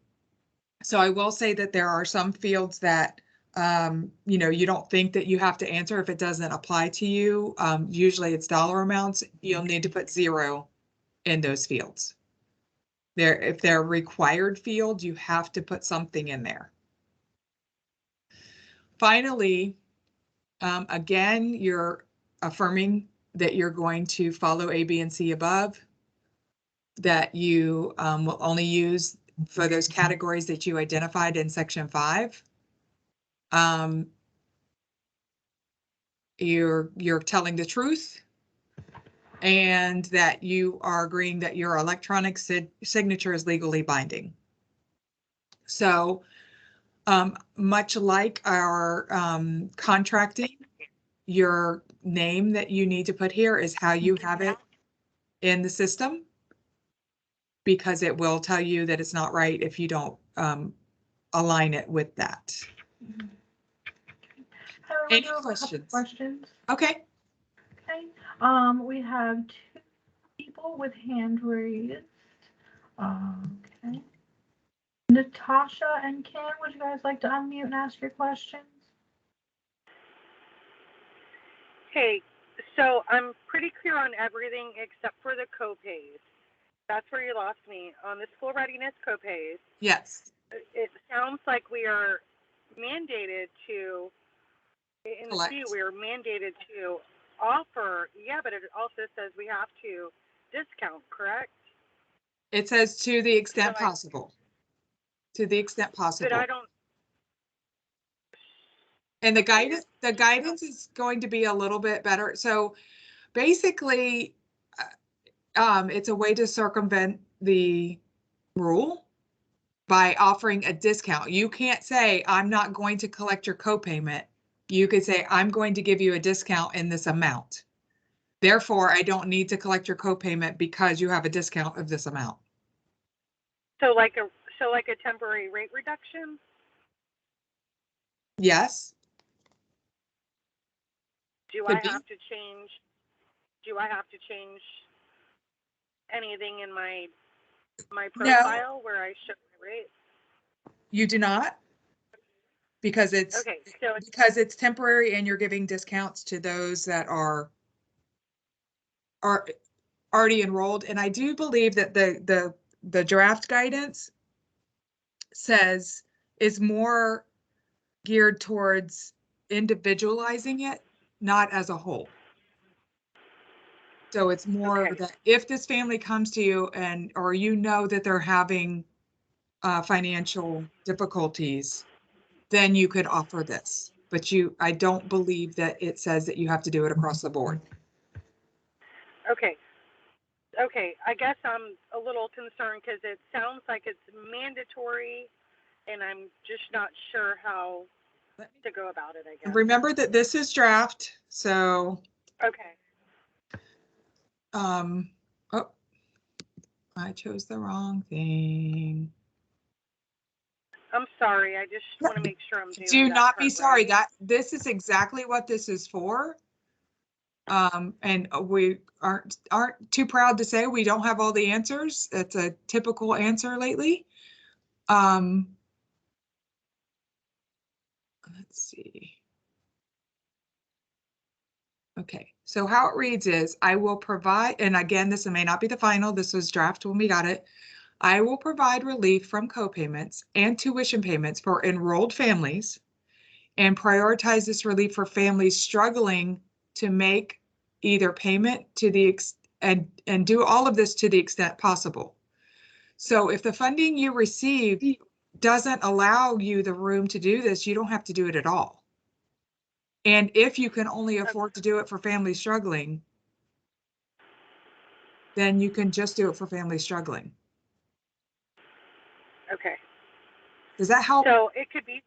So I will say that there are some fields that you don't think that you have to answer if it doesn't apply to you. Usually it's dollar amounts. You'll need to put 0 in those fields. If they're required fields, you have to put something in there. Finally, again, you're affirming that you're going to follow A, B, and C above, that you will only use for those categories that you identified in section 5. You're telling the truth, and that you are agreeing that your electronic signature is legally binding. So much like our contracting, your name that you need to put here is how you have it in the system, because it will tell you that it's not right if you don't align it with that. Heather, we Any do have a couple questions? questions. Okay. Okay. We have 2 people with hand raised. Okay. Natasha and Kim, would you guys like to unmute and ask your questions? Hey, so I'm pretty clear on everything except for the copays. That's where you lost me on the school readiness copays. Yes. It sounds like we are mandated to, in the Collect. fee, we are mandated to offer, yeah, but it also says we have to discount, correct? It says to the extent So I- possible. To the extent But possible. I don't, And the guidance is going to be a little bit better. So basically, it's a way to circumvent the rule by offering a discount. You can't say, I'm not going to collect your copayment. You could say, I'm going to give you a discount in this amount. Therefore, I don't need to collect your copayment because you have a discount of this amount. so like a temporary rate reduction? Yes. Do Could I be. have to change anything in my profile where I show my rate? You do not, because it's Okay, so because it's temporary and you're giving discounts to those that are already enrolled. And I do believe that the draft guidance says is more geared towards individualizing it, not as a whole. So it's more Okay. that if this family comes to you or you know that they're having financial difficulties, then you could offer this. But I don't believe that it says that you have to do it across the board. Okay. Okay, I guess I'm a little concerned because it sounds like it's mandatory, and I'm just not sure how to go about it, I guess. Remember that this is draft, so Okay. oh, I chose the wrong thing. I'm sorry. I just want to make sure I'm doing Do that not be part sorry. right. This is exactly what this is for. And we aren't too proud to say we don't have all the answers. It's a typical answer lately. Let's see. Okay, so how it reads is, I will provide, and again, this may not be the final, this was draft when we got it. I will provide relief from copayments and tuition payments for enrolled families and prioritize this relief for families struggling to make either payment to the and do all of this to the extent possible. So if the funding you receive doesn't allow you the room to do this, you don't have to do it at all. And if you can only afford to do it for families struggling, then you can just do it for families struggling. Okay. Does that help? So it could be,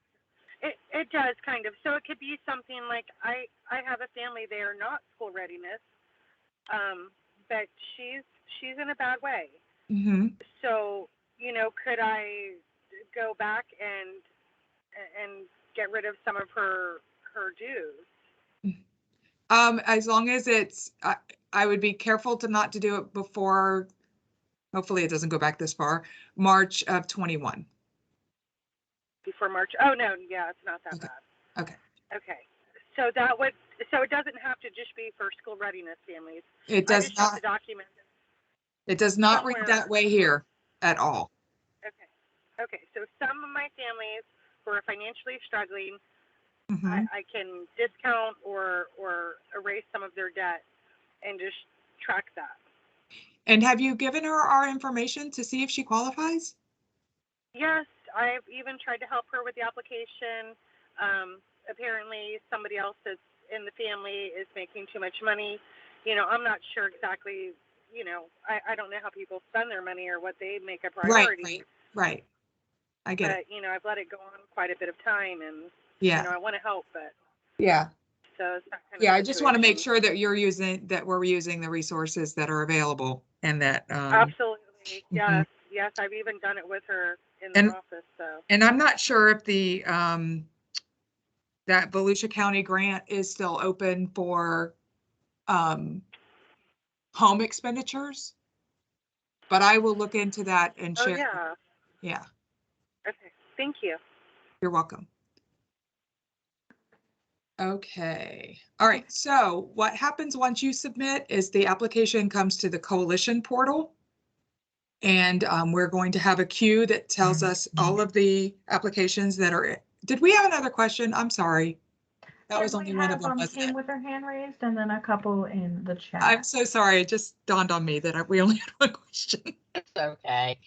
it does kind of. So it could be something like I have a family, they are not school readiness, but she's in a bad way. Mm-hmm. So, could I go back and get rid of some of her dues? As long as it's, I would be careful to do it before, hopefully it doesn't go back this far, March of 21. Before March? Oh, no, yeah, it's not that Okay. bad. Okay. Okay. So it doesn't have to just be for school readiness families. It I does just have not, to document it. it does not read somewhere. that way here at all. Okay. Okay. So some of my families who are financially struggling, Mm-hmm. I can discount or erase some of their debt and just track that. And have you given her our information to see if she qualifies? Yes, I've even tried to help her with the application. Apparently somebody else that's in the family is making too much money. I'm not sure exactly, I don't know how people spend their money or what they make a priority. Right. I get it. But, I've let it go on quite a bit of time and, Yeah. I want to help, but. Yeah. So it's that kind of Yeah, I just want to make situation. sure that we're using the resources that are available and that, Absolutely. Yes. Yes. I've even done it with her in the And- office. So. and I'm not sure if the, that Volusia County grant is still open for, home expenditures. But I will look into that and Oh share. yeah. Yeah, Okay. Thank you. you're welcome. Okay, all right, so what happens once you submit is the application comes to the coalition portal. And we're going to have a queue that tells us all of the applications that are, did we have another question? I'm sorry. That was only one of them, wasn't Came it? with their hand raised and then a couple in the chat. I'm so sorry, it just dawned on me that we only had one question. It's okay.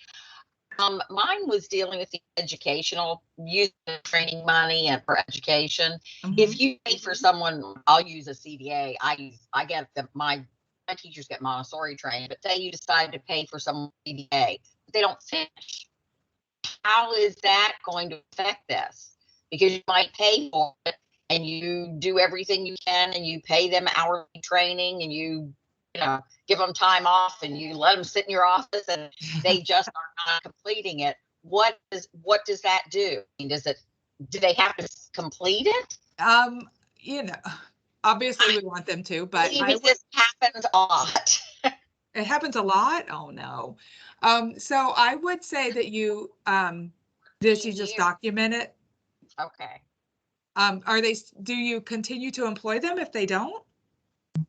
Mine was dealing with the educational use of training money and for education. If you pay for someone, I'll use a CDA. I get them, my teachers get Montessori trained, but say you decide to pay for some CDA, but they don't finish. How is that going to affect this? Because you might pay for it and you do everything you can and you pay them hourly training and you know, give them time off and you let them sit in your office and they just are not completing it. What does that do? I mean, do they have to complete it? You know, obviously we want them to, but this happens a lot. It happens a lot. Oh no. So I would say that you just document it. Okay. Do you continue to employ them if they don't?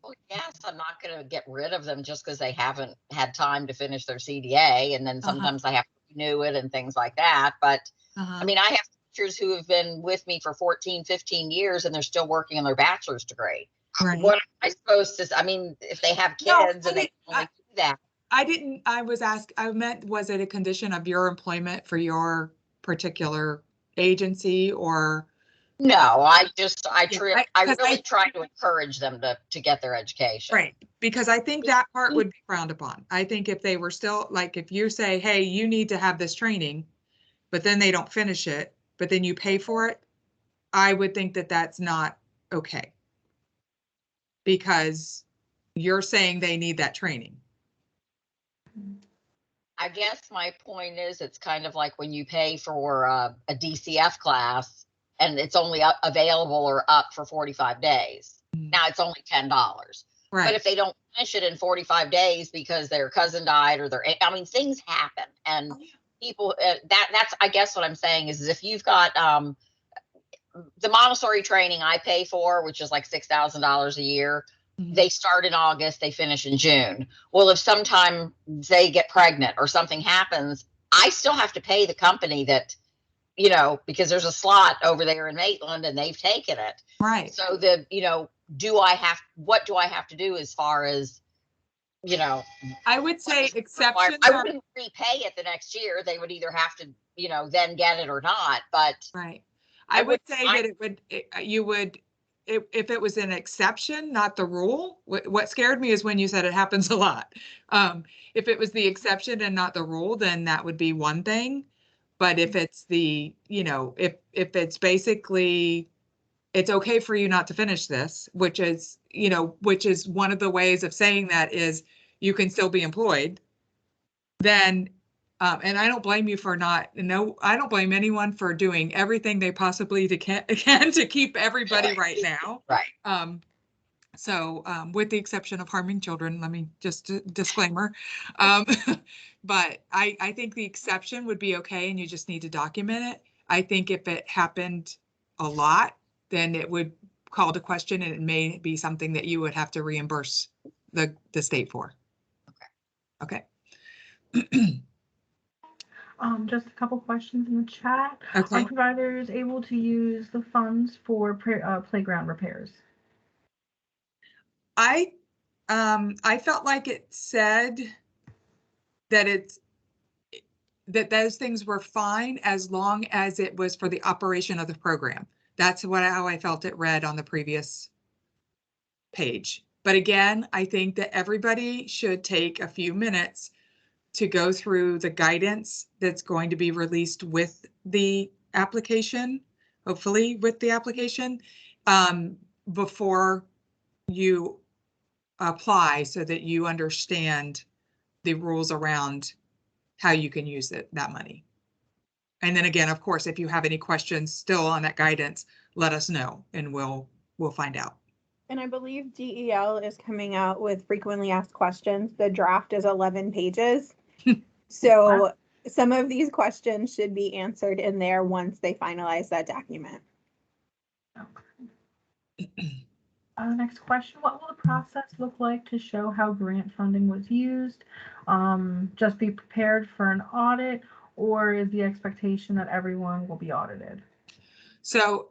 Well, yes, I'm not going to get rid of them just because they haven't had time to finish their CDA. And then sometimes I have to renew it and things like that. But I mean, I have teachers who have been with me for 14, 15 years and they're still working on their bachelor's degree. Right. What am I supposed to, I mean, if they have kids and they only do that. I meant, was it a condition of your employment for your particular agency or? No, I really try to encourage them to get their education. Right, because I think that part would be frowned upon. I think if they were still, like, if you say, hey, you need to have this training, but then they don't finish it, but then you pay for it, I would think that that's not okay. Because you're saying they need that training. I guess my point is it's kind of like when you pay for a DCF class and it's only available or up for 45 days. Now it's only $10. Right. But if they don't finish it in 45 days because their cousin died or I mean, things happen and people, that's, I guess what I'm saying is if you've got the Montessori training I pay for, which is like $6,000 a year, they start in August, they finish in June. Well, if sometime they get pregnant or something happens, I still have to pay the company that, you know, because there's a slot over there in Maitland and they've taken it. Right. So what do I have to do as far as, you know? I would say exceptions. I wouldn't repay it the next year. They would either have to, you know, then get it or not, but. Right. I would say that you would, if it was an exception, not the rule. What scared me is when you said it happens a lot. If it was the exception and not the rule, then that would be one thing. But if it's the, you know, if it's basically, it's okay for you not to finish this, which is, you know, which is one of the ways of saying that is you can still be employed, then, and I don't blame you for not, I don't blame anyone for doing everything they possibly can to keep everybody right now. Right. So with the exception of harming children, let me just disclaimer. But I think the exception would be okay and you just need to document it. I think if it happened a lot, then it would call to question and it may be something that you would have to reimburse the state for. Okay. Just a couple questions in the chat. Okay. Are providers able to use the funds for playground repairs? I felt like it said that that those things were fine as long as it was for the operation of the program. That's how I felt it read on the previous page. But again, I think that everybody should take a few minutes to go through the guidance that's going to be released with the application, hopefully with the application. before you apply so that you understand the rules around how you can use that money. And then again, of course, if you have any questions still on that guidance, let us know and we'll find out. And I believe DEL is coming out with frequently asked questions. The draft is 11 pages. So some of these questions should be answered in there once they finalize that document. Next question, what will the process look like to show how grant funding was used? Just be prepared for an audit, or is the expectation that everyone will be audited? So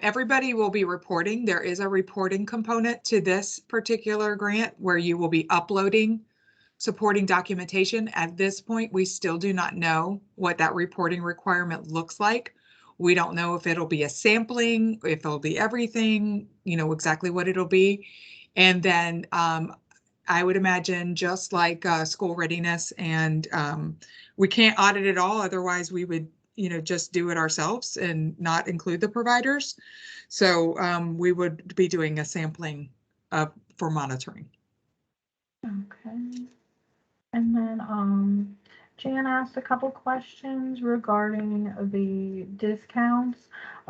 everybody will be reporting. There is a reporting component to this particular grant where you will be uploading supporting documentation. At this point, we still do not know what that reporting requirement looks like. We don't know if it'll be a sampling, if it'll be everything, exactly what it'll be. And then I would imagine just like school readiness, and we can't audit it all, otherwise we would just do it ourselves and not include the providers. So we would be doing a sampling for monitoring. Okay. And then Jan asked a couple questions regarding the discounts.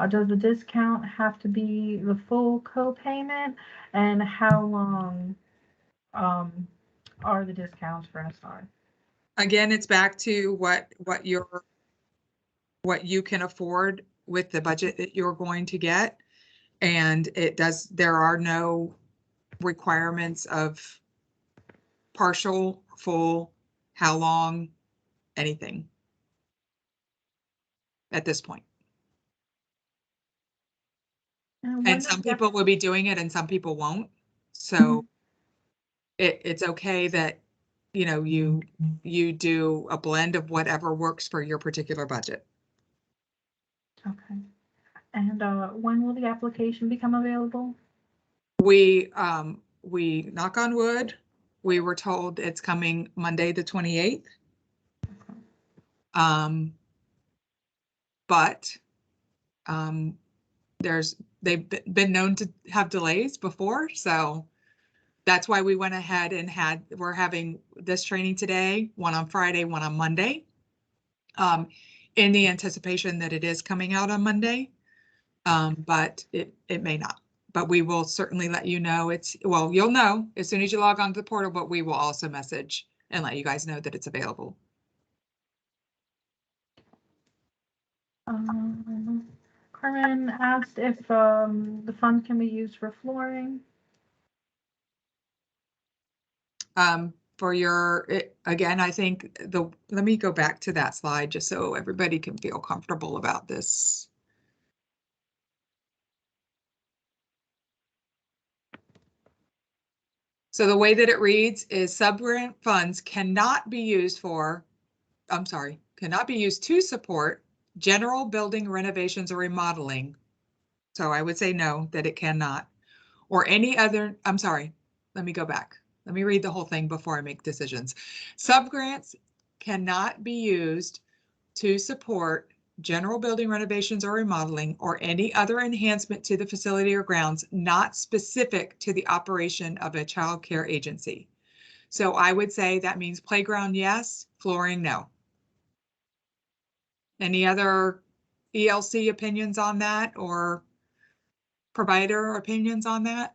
Does the discount have to be the full co-payment? And how long are the discounts for SR? Again, it's back to what you can afford with the budget that you're going to get. And there are no requirements of partial, full, how long, anything at this point. And some people will be doing it and some people won't. So it's okay that, you do a blend of whatever works for your particular budget. Okay. And when will the application become available? We knock on wood, we were told it's coming Monday, the 28th. But they've been known to have delays before, so that's why we went ahead and we're having this training today, one on Friday, one on Monday, in the anticipation that it is coming out on Monday, but it may not. But we will certainly let you know. You'll know as soon as you log onto the portal, but we will also message and let you guys know that it's available. Carmen asked if the funds can be used for flooring. Again, I think let me go back to that slide just so everybody can feel comfortable about this. So the way that it reads is subgrant funds cannot be used to support general building renovations or remodeling. So I would say no, that it cannot. Or any other, let me go back. Let me read the whole thing before I make decisions. Subgrants cannot be used to support general building renovations or remodeling or any other enhancement to the facility or grounds not specific to the operation of a child care agency. So I would say that means playground, yes, flooring, no. Any other ELC opinions on that or provider opinions on that?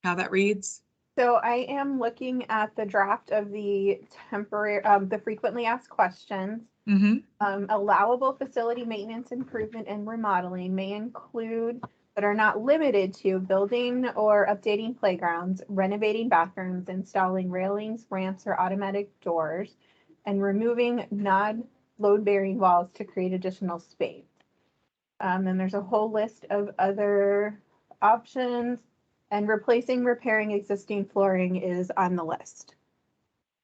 How that reads? So I am looking at the draft of the the frequently asked questions. Allowable facility maintenance, improvement, and remodeling may include, but are not limited to, building or updating playgrounds, renovating bathrooms, installing railings, ramps, or automatic doors, and removing non-load-bearing walls to create additional space. And there's a whole list of other options, and replacing, repairing existing flooring is on the list.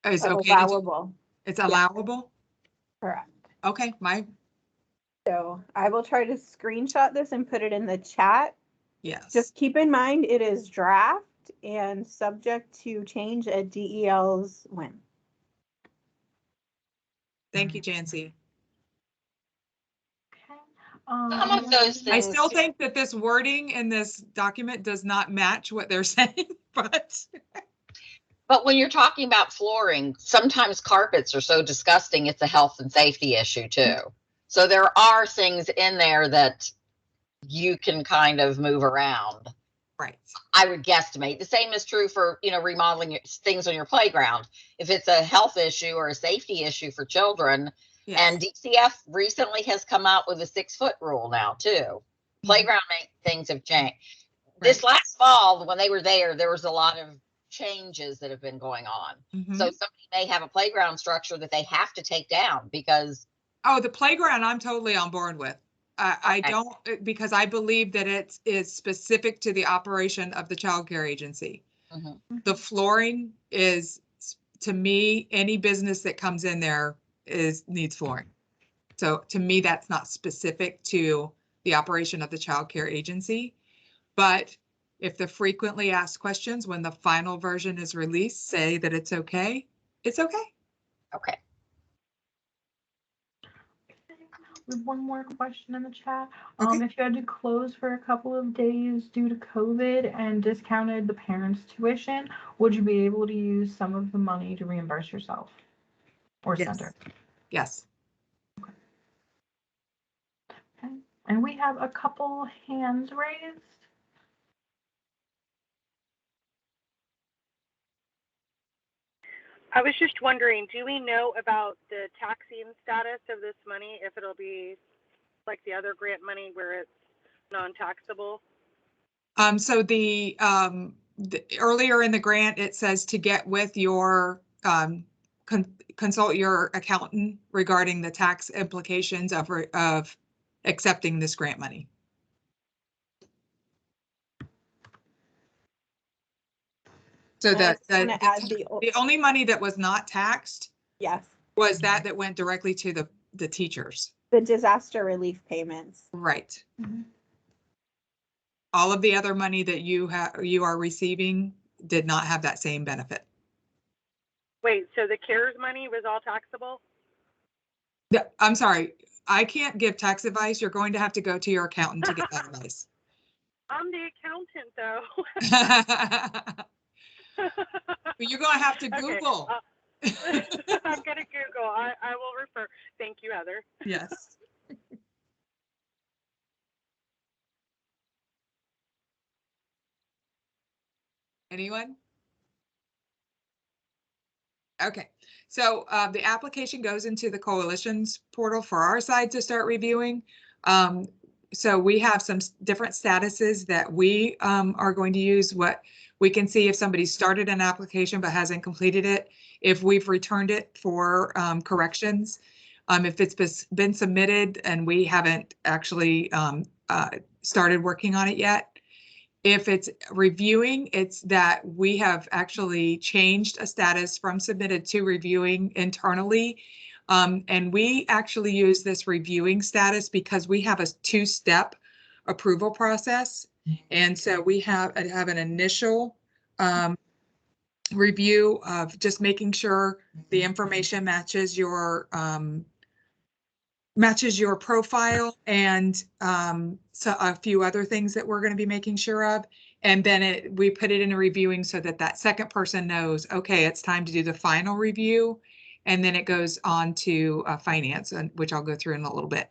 It's okay. Allowable. It's allowable? Correct. Okay, So I will try to screenshot this and put it in the chat. Yes. Just keep in mind it is draft and subject to change at DEL's whim. Thank you, Jancy. Okay. Some of those I things. still think that this wording in this document does not match what they're saying, but But when you're talking about flooring, sometimes carpets are so disgusting, it's a health and safety issue too. So there are things in there that you can kind of move around. right. I would guesstimate. The same is true for, remodeling things on your playground. If it's a health issue or a safety issue for children, Yes. and DCF recently has come out with a 6-foot rule now too. Playground things have changed. This last fall, when they were there was a lot of changes that have been going on. So somebody may have a playground structure that they have to take down because. Oh, the playground, I'm totally on board with. I don't, because I believe that it is specific to the operation of the child care agency. The flooring is, to me, any business that comes in there needs flooring. So to me, that's not specific to the operation of the child care agency. But if the frequently asked questions when the final version is released say that it's okay, it's okay. Okay. We have one more question in the chat. Okay. If you had to close for a couple of days due to COVID and discounted the parents' tuition, would you be able to use some of the money to reimburse yourself or Yes. center? Yes. Okay. And we have a couple hands raised. I was just wondering, do we know about the taxing status of this money, if it'll be like the other grant money where it's non-taxable? So the earlier in the grant, it says to get with your consult your accountant regarding the tax implications of accepting this grant money. So the only money that was not taxed was that went directly to the teachers. The disaster relief payments. Right. All of the other money that you are receiving did not have that same benefit. Wait, so the CARES money was all taxable? I'm sorry, I can't give tax advice. You're going to have to go to your accountant to get that advice. I'm the accountant, though. You're going to have to Google. Okay, I'm going to Google. I will refer. Thank you, Heather. Yes. Anyone? Okay, so the application goes into the coalition's portal for our side to start reviewing. So we have some different statuses that we are going to use. What we can see if somebody started an application but hasn't completed it, if we've returned it for corrections, if it's been submitted and we haven't actually started working on it yet. If it's reviewing, it's that we have actually changed a status from submitted to reviewing internally. And we actually use this reviewing status because we have a 2-step approval process. And so we have an initial review of just making sure the information matches your profile and so a few other things that we're going to be making sure of. And then we put it in a reviewing so that second person knows, okay, it's time to do the final review. And then it goes on to finance, which I'll go through in a little bit.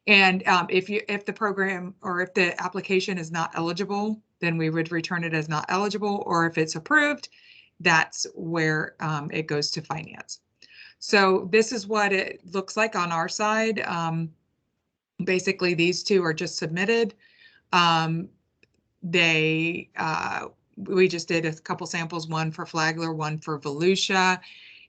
And if the program or if the application is not eligible, then we would return it as not eligible, or if it's approved, that's where it goes to finance. So this is what it looks like on our side. Basically, these two are just submitted. We just did a couple samples, one for Flagler, one for Volusia.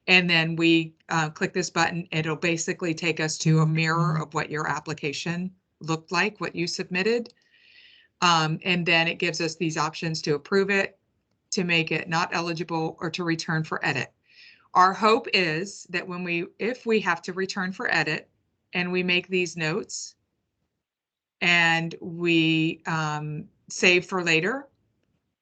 And then we click this button. It'll basically take us to a mirror of what your application looked like, what you submitted. And then it gives us these options to approve it, to make it not eligible, or to return for edit. Our hope is that if we have to return for edit and we make these notes and we save for later,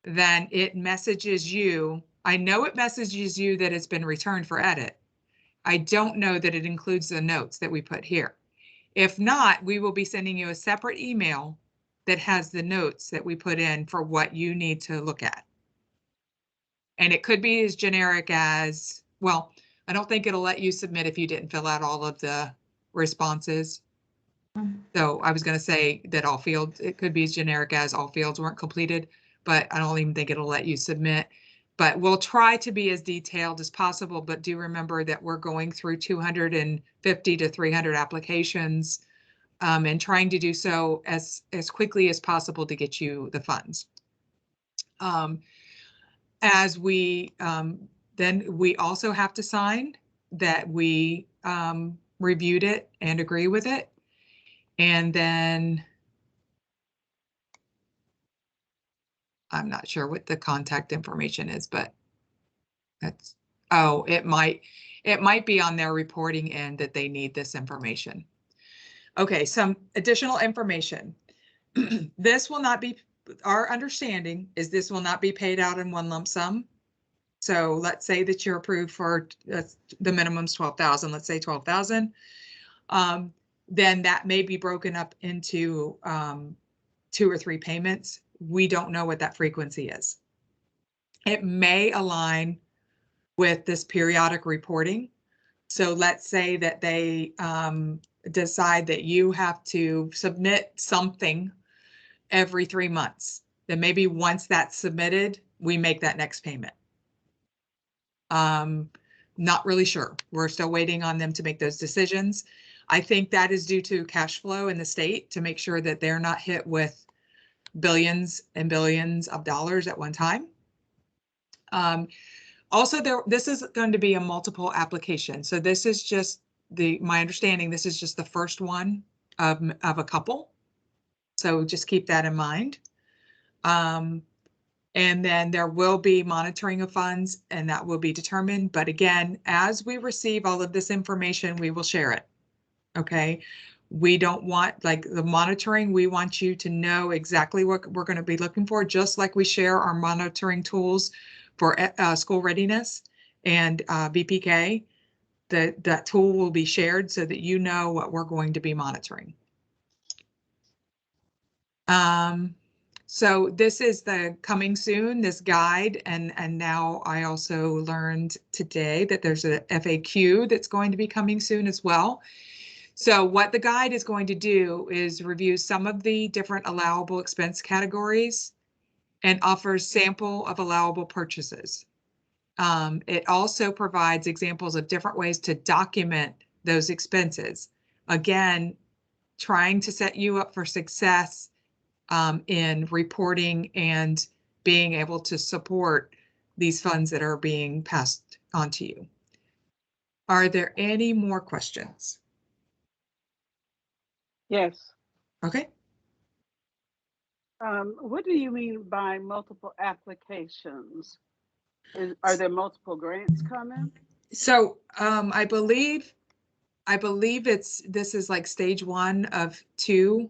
then it messages you. I know it messages you that it's been returned for edit. I don't know that it includes the notes that we put here. If not, we will be sending you a separate email that has the notes that we put in for what you need to look at. And it could be as generic as, well, I don't think it'll let you submit if you didn't fill out all of the responses. So I was going to say that all fields, it could be as generic as all fields weren't completed, but I don't even think it'll let you submit. But we'll try to be as detailed as possible, but do remember that we're going through 250 to 300 applications and trying to do so as quickly as possible to get you the funds. As we, then we also have to sign that we reviewed it and agree with it. And then I'm not sure what the contact information is, but that's, oh, it might be on their reporting end that they need this information. Okay, some additional information. This will not be, our understanding is this will not be paid out in one lump sum. So let's say that you're approved for the minimum's 12,000, let's say 12,000. Then that may be broken up into 2 or 3 payments. We don't know what that frequency is. It may align with this periodic reporting. So let's say that they decide that you have to submit something every 3 months. Then maybe once that's submitted, we make that next payment. Not really sure. We're still waiting on them to make those decisions. I think that is due to cash flow in the state to make sure that they're not hit with billions and billions of dollars at one time. Also, this is going to be a multiple application. So this is just my understanding, this is just the first one of a couple. So just keep that in mind. And then there will be monitoring of funds and that will be determined. But again, as we receive all of this information, we will share it. Okay. We don't want, like the monitoring, we want you to know exactly what we're going to be looking for, just like we share our monitoring tools for school readiness and BPK. That tool will be shared so that you know what we're going to be monitoring. So this is the coming soon, this guide, and now I also learned today that there's a FAQ that's going to be coming soon as well. So what the guide is going to do is review some of the different allowable expense categories and offers sample of allowable purchases. It also provides examples of different ways to document those expenses. Again, trying to set you up for success in reporting and being able to support these funds that are being passed on to you. Are there any more questions? Yes. Okay. What do you mean by multiple applications? Are there multiple grants coming? So I believe this is like stage 1 of 2.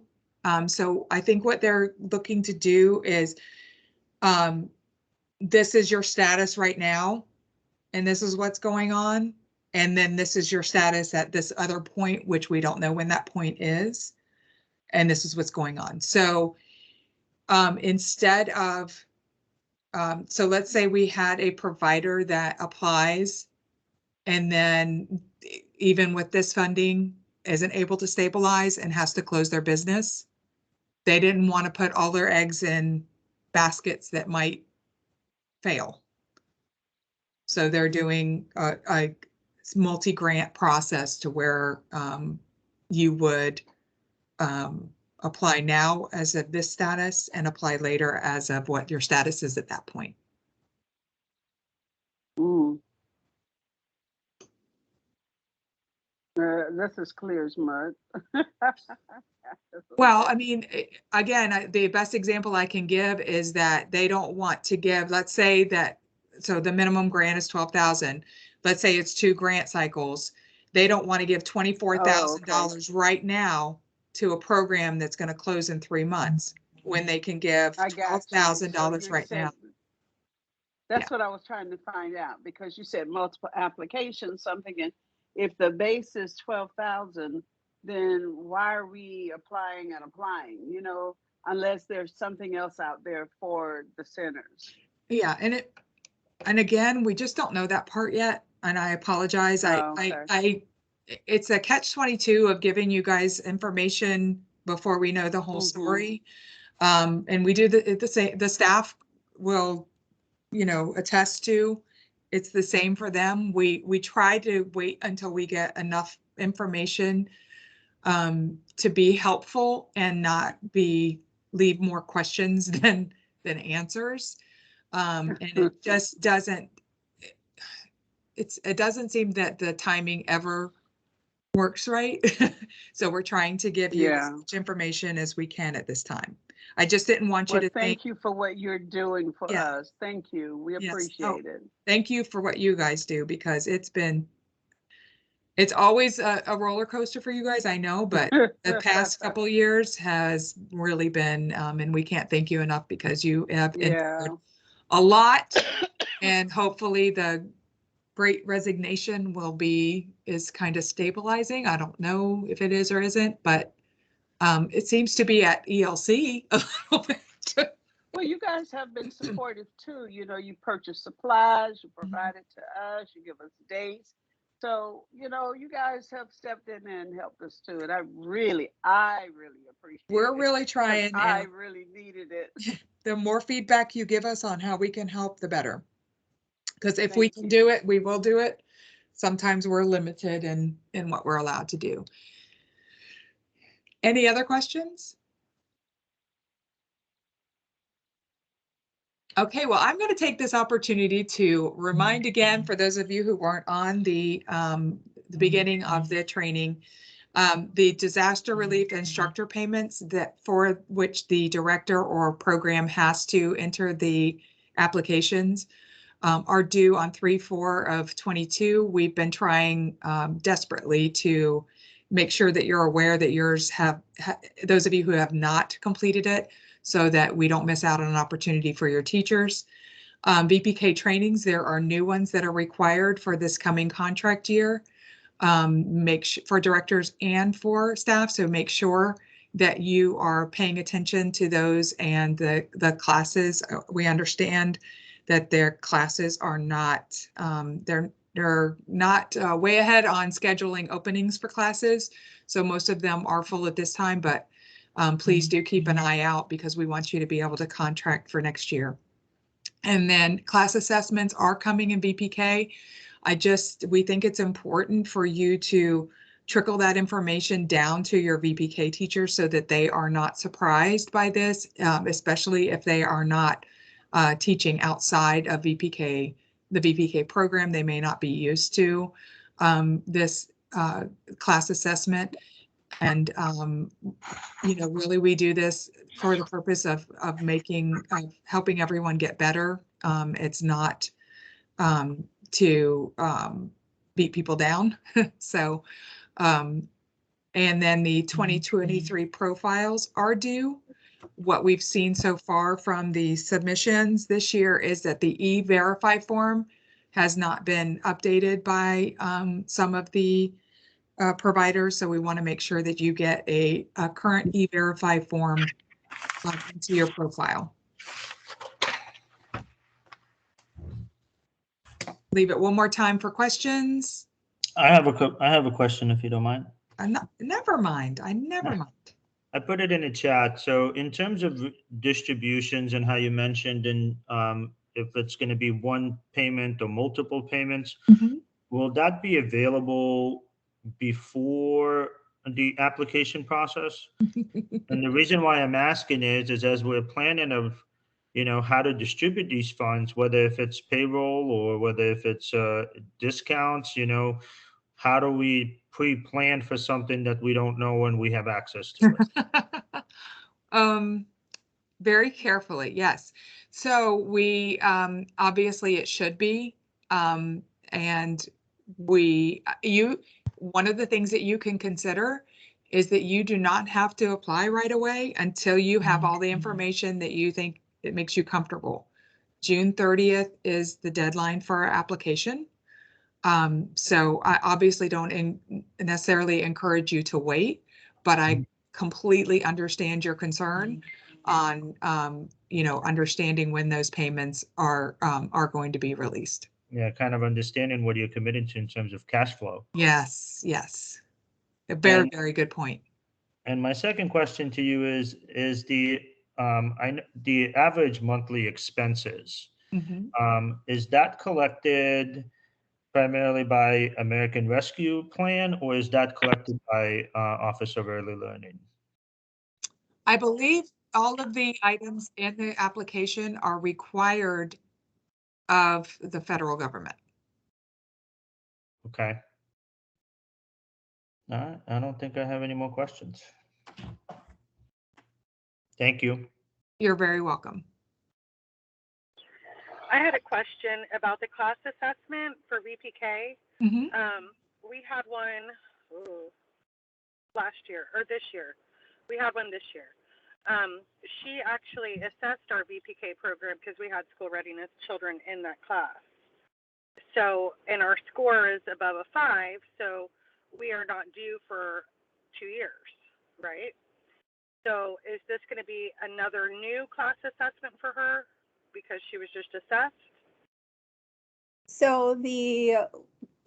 So I think what they're looking to do is this is your status right now, and this is what's going on. And then this is your status at this other point, which we don't know when that point is. And this is what's going on. So instead of, so let's say we had a provider that applies and then even with this funding isn't able to stabilize and has to close their business. They didn't want to put all their eggs in baskets that might fail. So they're doing a multi-grant process to where you would apply now as of this status and apply later as of what your status is at that point. Ooh. That's as clear as mud. Well, I mean, again, the best example I can give is that they don't want to give, let's say that, so the minimum grant is 12,000. Let's say it's 2 grant cycles. They don't want to give $24,000 right now to a program that's going to close in 3 months when they can give $12,000 right now. That's what I was trying to find out, because you said multiple applications. So I'm thinking if the base is 12,000, then why are we applying and applying, unless there's something else out there for the centers? Yeah, and again, we just don't know that part yet, and I apologize. It's a catch-22 of giving you guys information before we know the whole story. And we do the same, the staff will, attest to, it's the same for them. We try to wait until we get enough information to be helpful and not leave more questions than answers. And it just doesn't, it doesn't seem that the timing ever works right. So we're trying to give you as much information as we can at this time. I just didn't want you to think. Thank you for what you're doing for us. Thank you. We appreciate it. Thank you for what you guys do, because it's always a roller coaster for you guys, I know, but the past couple years has really been, and we can't thank you enough, because you have endured a lot, and hopefully the Great Resignation is kind of stabilizing. I don't know if it is or isn't, but it seems to be at ELC a little bit. Well, you guys have been supportive too. You purchase supplies, you provide it to us, you give us dates. So, you guys have stepped in and helped us too. And I really appreciate it. We're really trying. I really needed it. The more feedback you give us on how we can help, the better. Because if we can do it, we will do it. Sometimes we're limited in what we're allowed to do. Any other questions? Okay, well, I'm going to take this opportunity to remind again, for those of you who weren't on the beginning of the training, the disaster relief instructor payments for which the director or program has to enter the applications are due on 3/4 of 22. We've been trying desperately to make sure that you're aware that yours those of you who have not completed it, so that we don't miss out on an opportunity for your teachers. VPK trainings, there are new ones that are required for this coming contract year, for directors and for staff. So make sure that you are paying attention to those, and the classes. We understand that their classes are not, they're not way ahead on scheduling openings for classes. So most of them are full at this time, but please do keep an eye out, because we want you to be able to contract for next year. And then class assessments are coming in VPK. We think it's important for you to trickle that information down to your VPK teachers so that they are not surprised by this, especially if they are not teaching outside of VPK, the VPK program. They may not be used to this class assessment. And, really we do this for the purpose of helping everyone get better. It's not to beat people down. So, and then the 2023 profiles are due. What we've seen so far from the submissions this year is that the E-Verify form has not been updated by some of the providers. So we want to make sure that you get a current E-Verify form into your profile. Leave it one more time for questions. I have a question, if you don't mind. Never mind. I never mind. I put it in the chat. So in terms of distributions and how you mentioned, and if it's going to be one payment or multiple payments, will that be available before the application process? And the reason why I'm asking is as we're planning of, how to distribute these funds, whether if it's payroll or whether if it's discounts, how do we pre-plan for something that we don't know when we have access to it? Very carefully, yes. So we obviously it should be, and one of the things that you can consider is that you do not have to apply right away until you have all the information that you think it makes you comfortable. June 30th is the deadline for our application. So I obviously don't necessarily encourage you to wait, but I completely understand your concern on, understanding when those payments are going to be released. Yeah, kind of understanding what you're committing to in terms of cash flow. Yes, yes. A very, And- very good point. And my second question to you is the the average monthly expenses, is that collected primarily by American Rescue Plan, or is that collected by Office of Early Learning? I believe all of the items in the application are required of the federal government. Okay. All right, I don't think I have any more questions. Thank you. You're very welcome. I had a question about the class assessment for VPK. We had one last year or this year. We had one this year. She actually assessed our VPK program because we had school readiness children in that class. So, and our score is above a 5, so we are not due for 2 years, right? So is this going to be another new class assessment for her because she was just assessed? So the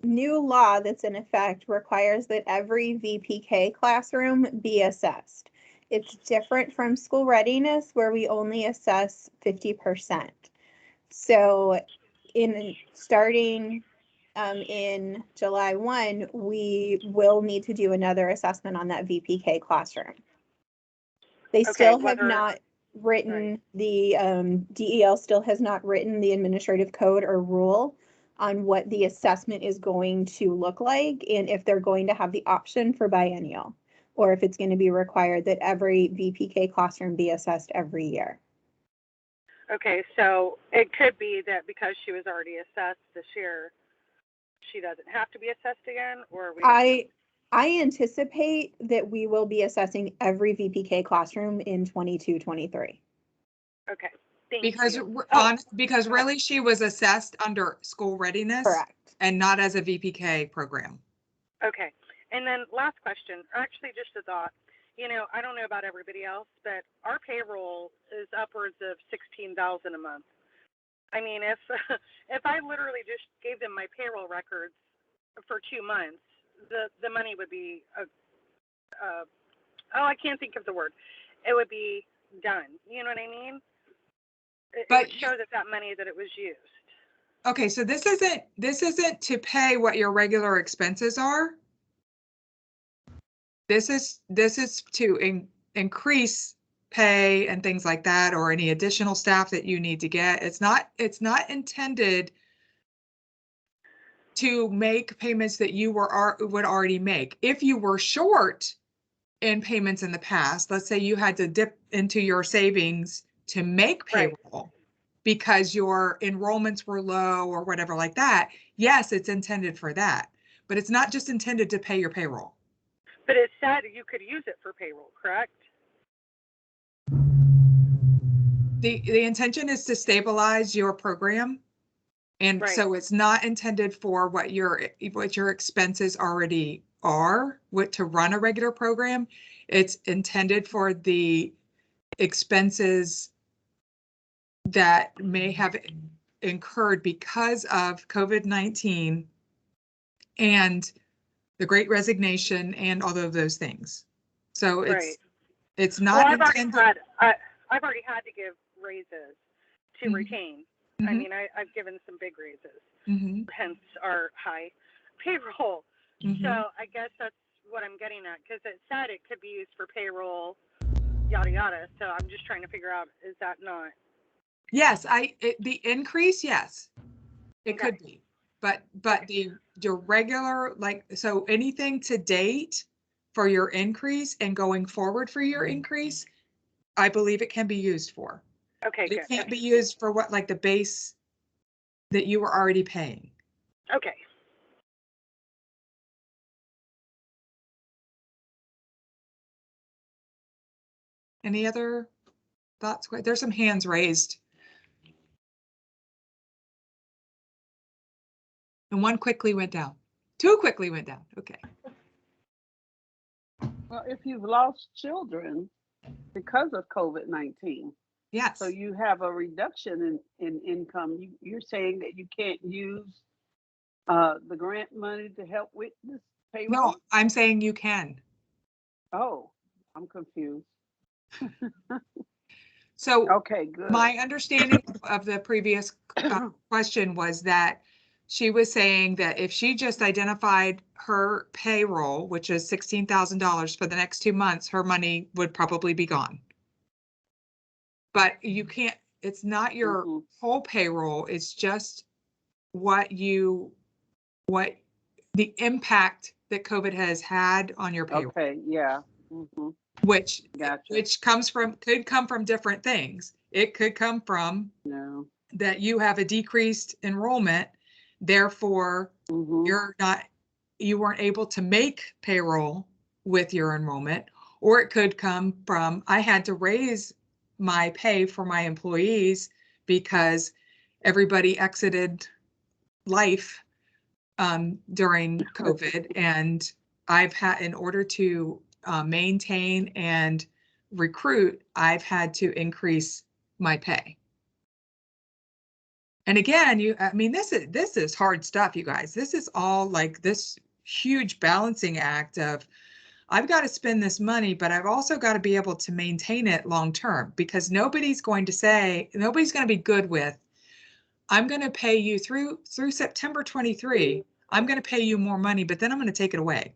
new law that's in effect requires that every VPK classroom be assessed. It's different from school readiness where we only assess 50%. So starting in July 1, we will need to do another assessment on that VPK classroom. They still have not written the DEL still has not written the administrative code or rule on what the assessment is going to look like and if they're going to have the option for biennial or if it's going to be required that every VPK classroom be assessed every year. Okay, so it could be that because she was already assessed this year, she doesn't have to be assessed again, or I anticipate that we will be assessing every VPK classroom in 22-23. Okay, thank you. Oh. Because really she was assessed under school readiness. Correct. And not as a VPK program. Okay, and then last question, or actually just a thought. I don't know about everybody else, but our payroll is upwards of $16,000 a month. I mean, if I literally just gave them my payroll records for 2 months, the money would be I can't think of the word. It would be done. You know what I mean? It would show that money that it was used. Okay, so this isn't to pay what your regular expenses are. This is to increase pay and things like that, or any additional staff that you need to get. It's not intended to make payments that you would already make. If you were short in payments in the past, let's say you had to dip into your savings to make payroll because your enrollments were low or whatever like that, yes, it's intended for that, but it's not just intended to pay your payroll. But it said you could use it for payroll, correct? The intention is to stabilize your program. And so it's not intended for what your expenses already are, to run a regular program. It's intended for the expenses that may have incurred because of COVID-19 and the Great Resignation and all of those things. So it's not intended. I've already had to give raises to retain. I mean, I've given some big raises, hence our high payroll. So I guess that's what I'm getting at, because it said it could be used for payroll, yada, yada. So I'm just trying to figure out, is that not? Yes, the increase, yes, it could be. But your regular, so anything to date for your increase and going forward for your increase, I believe it can be used for. Okay, good. It can't be used for what, the base that you were already paying. Okay. Any other thoughts? There's some hands raised. And one quickly went down. Two quickly went down. Okay. Well, if you've lost children because of COVID-19, Yes. so you have a reduction in income, you're saying that you can't use the grant money to help with this payroll? No, I'm saying you can. Oh, I'm confused. So Okay, good. my understanding of the previous question was that she was saying that if she just identified her payroll, which is $16,000 for the next 2 months, her money would probably be gone. But you can't, it's not your whole payroll, it's just what the impact that COVID has had on your payroll. Okay, yeah. Mm-hmm. Which Gotcha. could come from different things. It could come from that you have a decreased enrollment, therefore you weren't able to make payroll with your enrollment, or it could come from I had to raise my pay for my employees because everybody exited life during COVID, and I've had, in order to maintain and recruit, I've had to increase my pay. And again, I mean, this is hard stuff, you guys. This is all like this huge balancing act of, I've got to spend this money, but I've also got to be able to maintain it long term, because nobody's going to be good with, I'm going to pay you through September 23. I'm going to pay you more money, but then I'm going to take it away.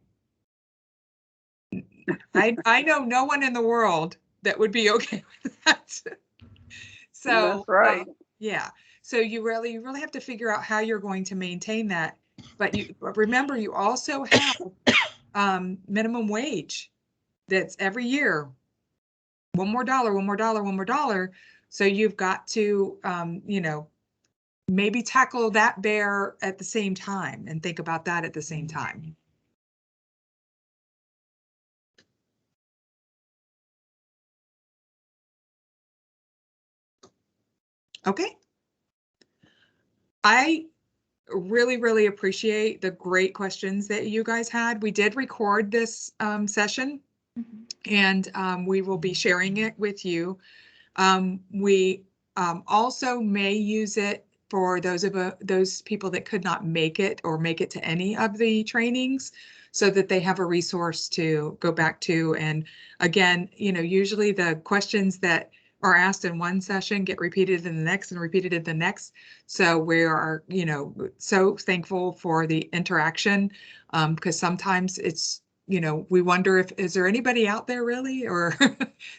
I know no one in the world that would be okay with that. So that's right. Yeah. So you really have to figure out how you're going to maintain that. But remember, you also have minimum wage that's every year. One more dollar, one more dollar, one more dollar. So you've got to, maybe tackle that bear at the same time and think about that at the same time. Okay. I really appreciate the great questions that you guys had. We did record this session, and we will be sharing it with you. We also may use it for those people that could not make it or make it to any of the trainings, so that they have a resource to go back to. And again, usually the questions that are asked in one session get repeated in the next and repeated in the next. So we are, so thankful for the interaction, because sometimes it's, we wonder is there anybody out there really? Or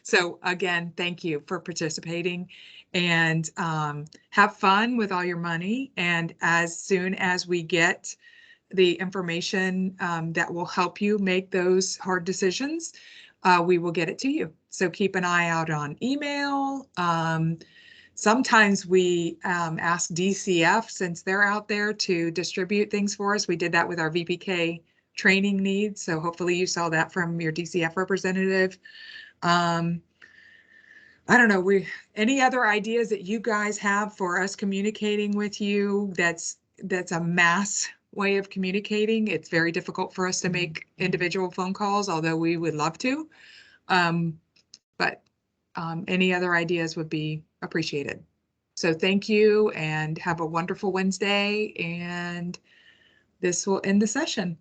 so again, thank you for participating, and have fun with all your money. And as soon as we get the information that will help you make those hard decisions, we will get it to you. So keep an eye out on email. Sometimes we ask DCF, since they're out there, to distribute things for us. We did that with our VPK training needs. So hopefully you saw that from your DCF representative. I don't know, any other ideas that you guys have for us communicating with you? That's a mass way of communicating. It's very difficult for us to make individual phone calls, although we would love to. But any other ideas would be appreciated. So thank you, and have a wonderful Wednesday, and this will end the session.